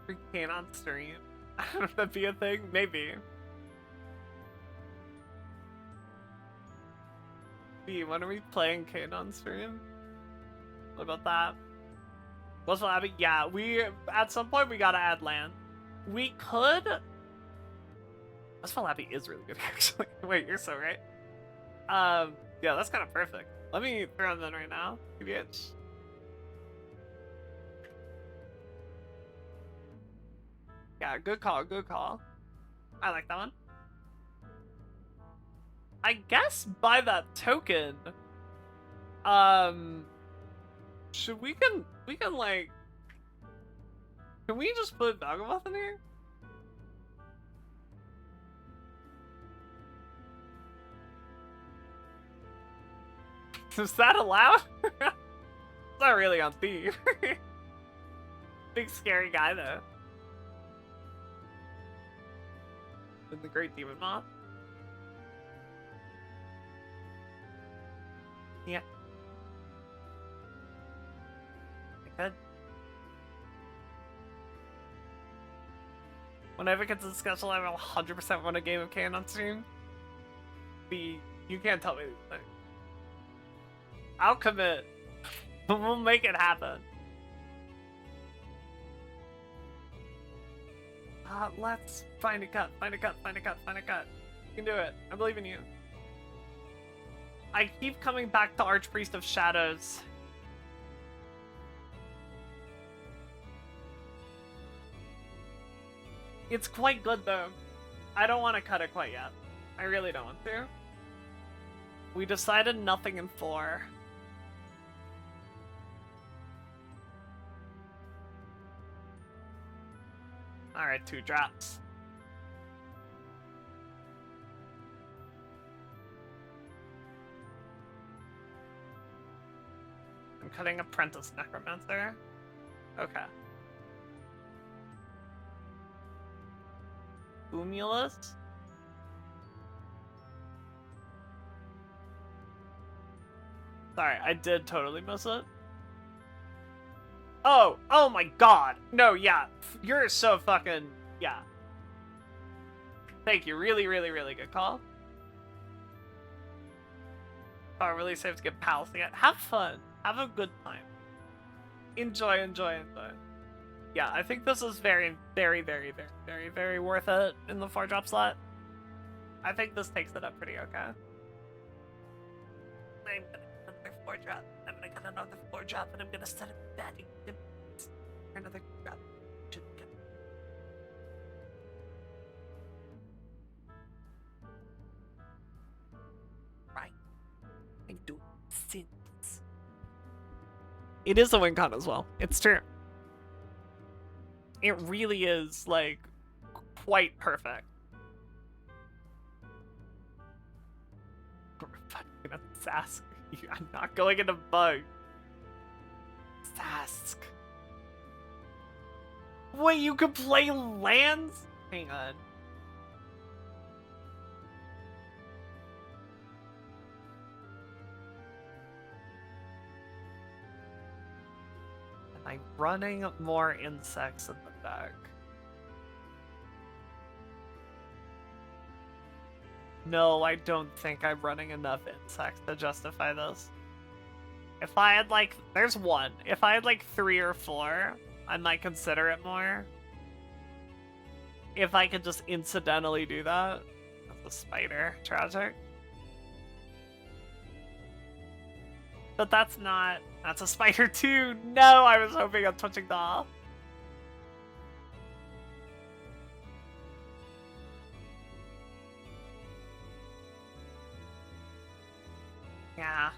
Free Kane on stream. I don't know if that'd be a thing. Maybe. B, when are we playing Kane on stream? What about that? What's Labby? Yeah, at some point we gotta add land. We could. What's Labby is really good actually. Wait, you're so right. Yeah, that's kind of perfect. Let me throw them in right now. PBH. Yeah, good call, good call. I like that one. I guess by that token, should we can like, can we just put Vagamoth in here? Is that allowed? It's not really on theme. Big scary guy though. And the Great Demon Moth. Yeah. I could. Whenever it gets to schedule, I will 100% run a game of Can on stream. be. You can't tell me these things. I'll commit. We'll make it happen. Let's find a cut. Find a cut. Find a cut. Find a cut. You can do it. I believe in you. I keep coming back to Archpriest of Shadows. It's quite good though. I don't want to cut it quite yet. I really don't want to. We decided nothing in 4. Alright, 2 drops. I'm cutting Apprentice Necromancer. Okay. Umulus? Sorry, I did totally miss it. Oh my god. No, yeah. You're so fucking, yeah. Thank you. Really, really, really good call. Oh, really safe to get pals again. Have fun. Have a good time. Enjoy, enjoy, enjoy. Yeah, I think this is very, very, very, very, very, very worth it in the 4-drop slot. I think this takes it up pretty okay. I'm gonna get another 4-drop. I'm gonna get another 4-drop, and I'm gonna set it back. Another drop. Right. I do sins. It is a win con as well. It's true. It really is, like, quite perfect. Fucking Sask. I'm not going into bug. Sask. Wait, you can play lands? Hang on. Am I running more insects in the deck? No, I don't think I'm running enough insects to justify this. If I had, like, there's one. If I had, like, 3 or 4, I might consider it more. If I could just incidentally do that. That's a spider. Tragic. But that's not... That's a spider too! No, I was hoping on Twitching Doll. Yeah.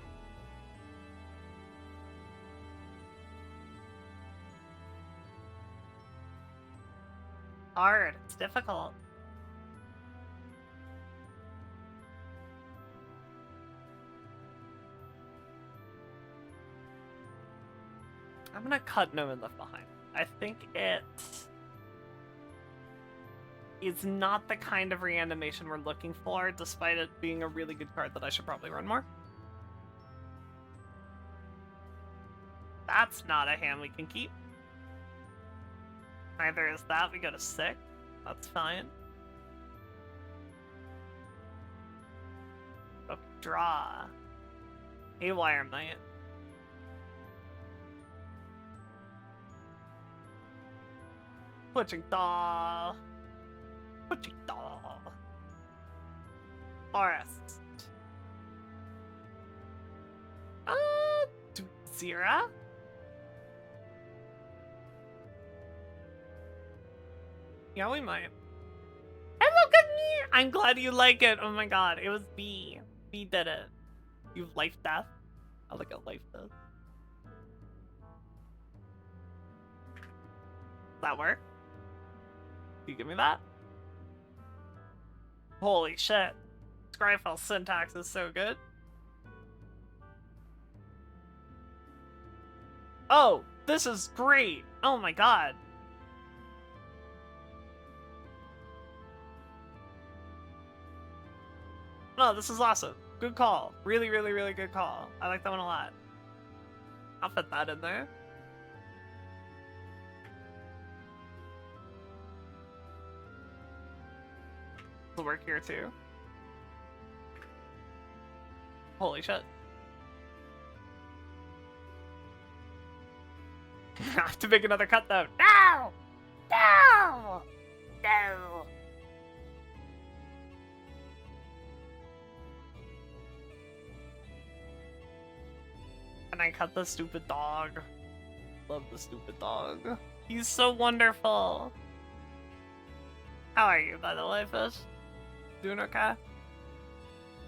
Hard. It's difficult. I'm gonna cut No One Left Behind. I think it is not the kind of reanimation we're looking for, despite it being a really good card that I should probably run more. That's not a hand we can keep. Neither is that. We go to 6. That's fine. Okay, draw. Haywire Knight. Twitching Doll. Twitching Doll. Forest. Zira? Yeah, we might. Hello, Kanye! I'm glad you like it. Oh my god, it was B. B did it. You have life death? I like a life death. Does that work? Can you give me that? Holy shit. Scryfall syntax is so good. Oh, this is great. Oh my god. No, this is awesome. Good call. Really, really, really good call. I like that one a lot. I'll put that in there. Will work here too. Holy shit. I have to make another cut though. No! No! No! Can I cut the stupid dog? Love the stupid dog. He's so wonderful. How are you, by the way, Fish? Doing okay?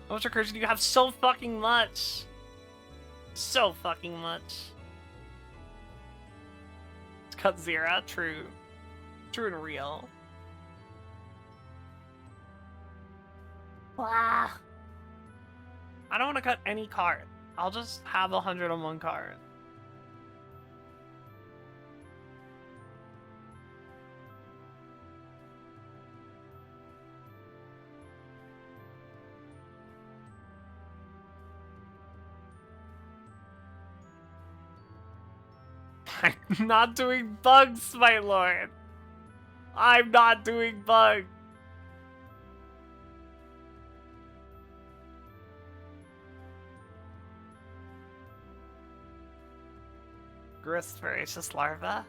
How much recursion do you have? So fucking much! So fucking much. Cut Zera, true. True and real. Wow. I don't want to cut any card. I'll just have 101 cards. I'm not doing bugs, my lord. I'm not doing bugs. Grist voracious larva.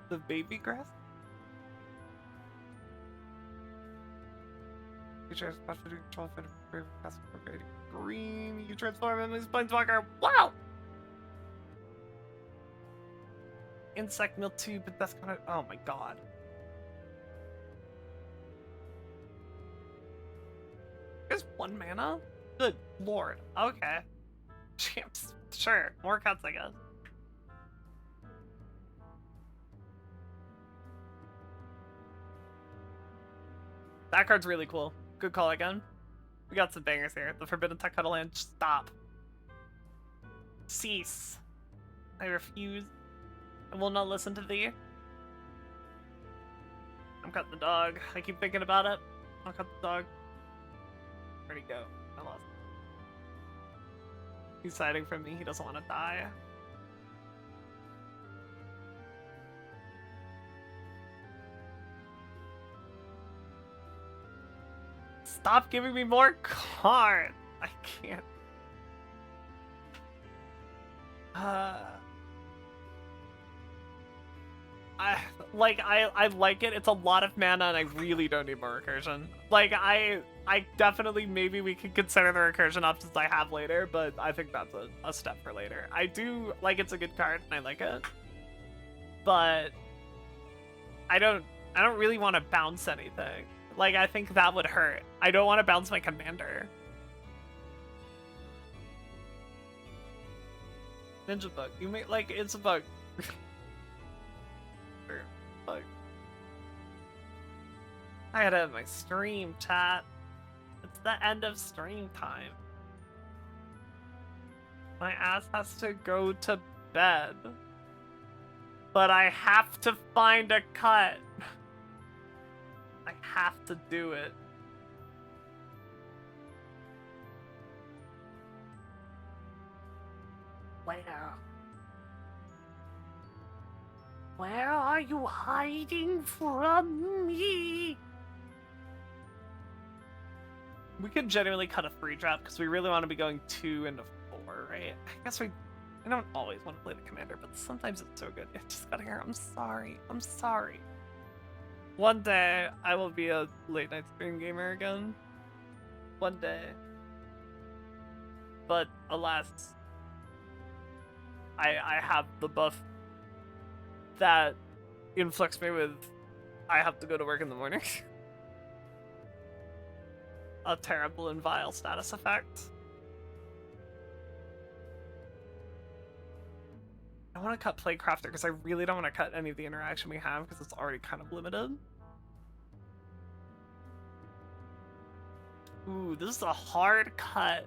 The baby grist? Feature special control fit green. You transform him as Planeswalker. Wow! Insect milk too, but that's kind of. Oh my god. There's 1 mana? Good lord. Okay. Champs. Sure. More cuts, I guess. That card's really cool. Good call again. We got some bangers here. The Forbidden Tuckcuddle Land. Stop. Cease. I refuse. I will not listen to thee. I'm cutting the dog. I keep thinking about it. I'll cut the dog. Where'd he go? I lost him. He's hiding from me. He doesn't want to die. Stop giving me more cards. I can't. I like it. It's a lot of mana, and I really don't need more recursion. Like, I definitely, maybe we could consider the recursion options I have later, but I think that's a step for later. I do like it's a good card, and I like it, but I don't really want to bounce anything. Like, I think that would hurt. I don't want to bounce my commander. Ninja bug. You may like it's a bug. Bug. I gotta end my stream, chat. It's the end of stream time. My ass has to go to bed. But I have to find a cut. I have to do it. Where are you hiding from me? We could genuinely cut a free drop because we really want to be going 2 into 4, right? I guess I don't always want to play the commander, but sometimes it's so good. I just gotta hear, I'm sorry. I'm sorry. One day, I will be a late night stream gamer again. One day. But alas, I have the buff that inflicts me with I have to go to work in the morning. A terrible and vile status effect. I want to cut Playcrafter because I really don't want to cut any of the interaction we have because it's already kind of limited. Ooh, this is a hard cut.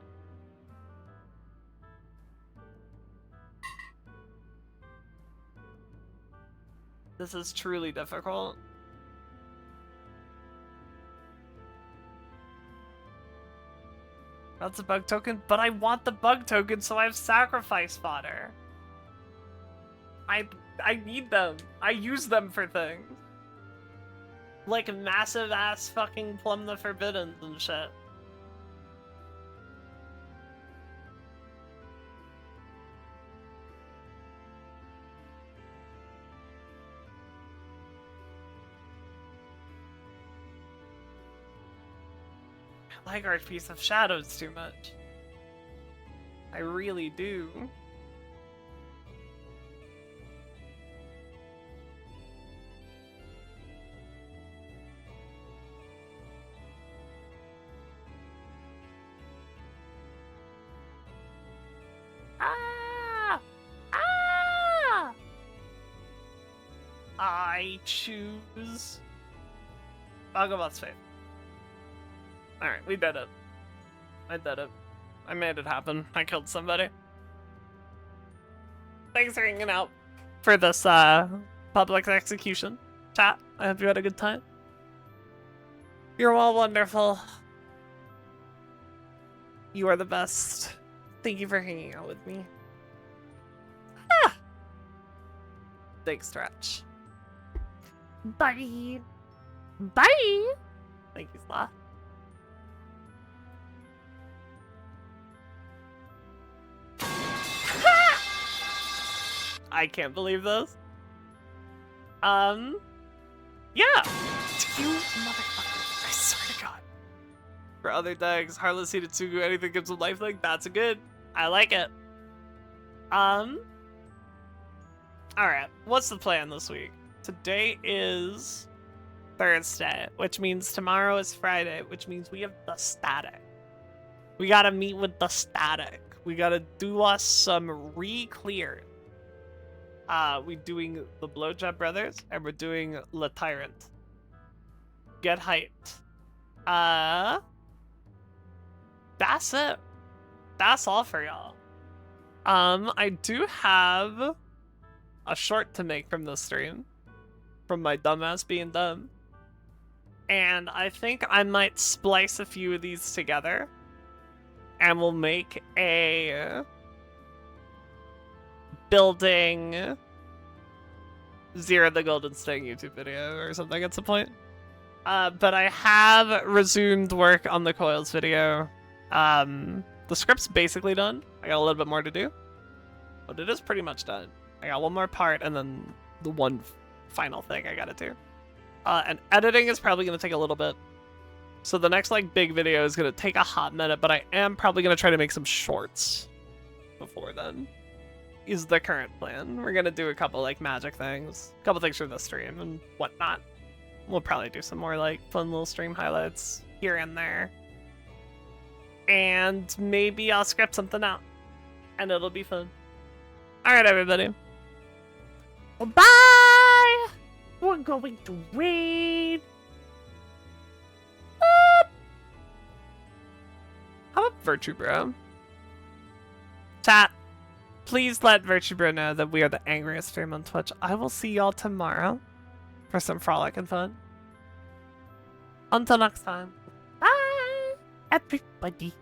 This is truly difficult. That's a bug token, but I want the bug token so I have sacrifice fodder. I need them. I use them for things. Like massive ass fucking Plum the Forbiddens and shit. like Archpiece of Shadows too much. I really do. Ah! Ah! I choose Bhagavats Faith. Alright, we did it. I did it. I made it happen. I killed somebody. Thanks for hanging out for this public execution. Chat, I hope you had a good time. You're all wonderful. You are the best. Thank you for hanging out with me. Ah! Big stretch. Bye. Bye. Thank you, Slaw. I can't believe this. Yeah. You motherfucker. I swear to God. For other decks, Heartless Seated Tsugu, anything gives a lifelink, that's a good. I like it. Alright, what's the plan this week? Today is Thursday, which means tomorrow is Friday, which means we have the static. We gotta meet with the static. We gotta do us some re-clear. We're doing the Blowjob Brothers, and we're doing Le Tyrant. Get hyped. That's it. That's all for y'all. I do have a short to make from this stream. From my dumbass being dumb. And I think I might splice a few of these together. And we'll make a building Zero the Golden Sting YouTube video or something at some point. But I have resumed work on the Coils video. The script's basically done. I got a little bit more to do. But it is pretty much done. I got one more part and then the one final thing I gotta do. And editing is probably gonna take a little bit. So the next like big video is gonna take a hot minute, but I am probably gonna try to make some shorts before then. Is the current plan. We're gonna do a couple like magic things, a couple things for the stream and whatnot. We'll probably do some more like fun little stream highlights here and there. And maybe I'll script something out. And it'll be fun. Alright, everybody. Well, bye! We're going to raid. How about Virtue Bro? Chat, please let Virtue Bro know that we are the angriest stream on Twitch. I will see y'all tomorrow for some frolic and fun. Until next time. Bye, everybody.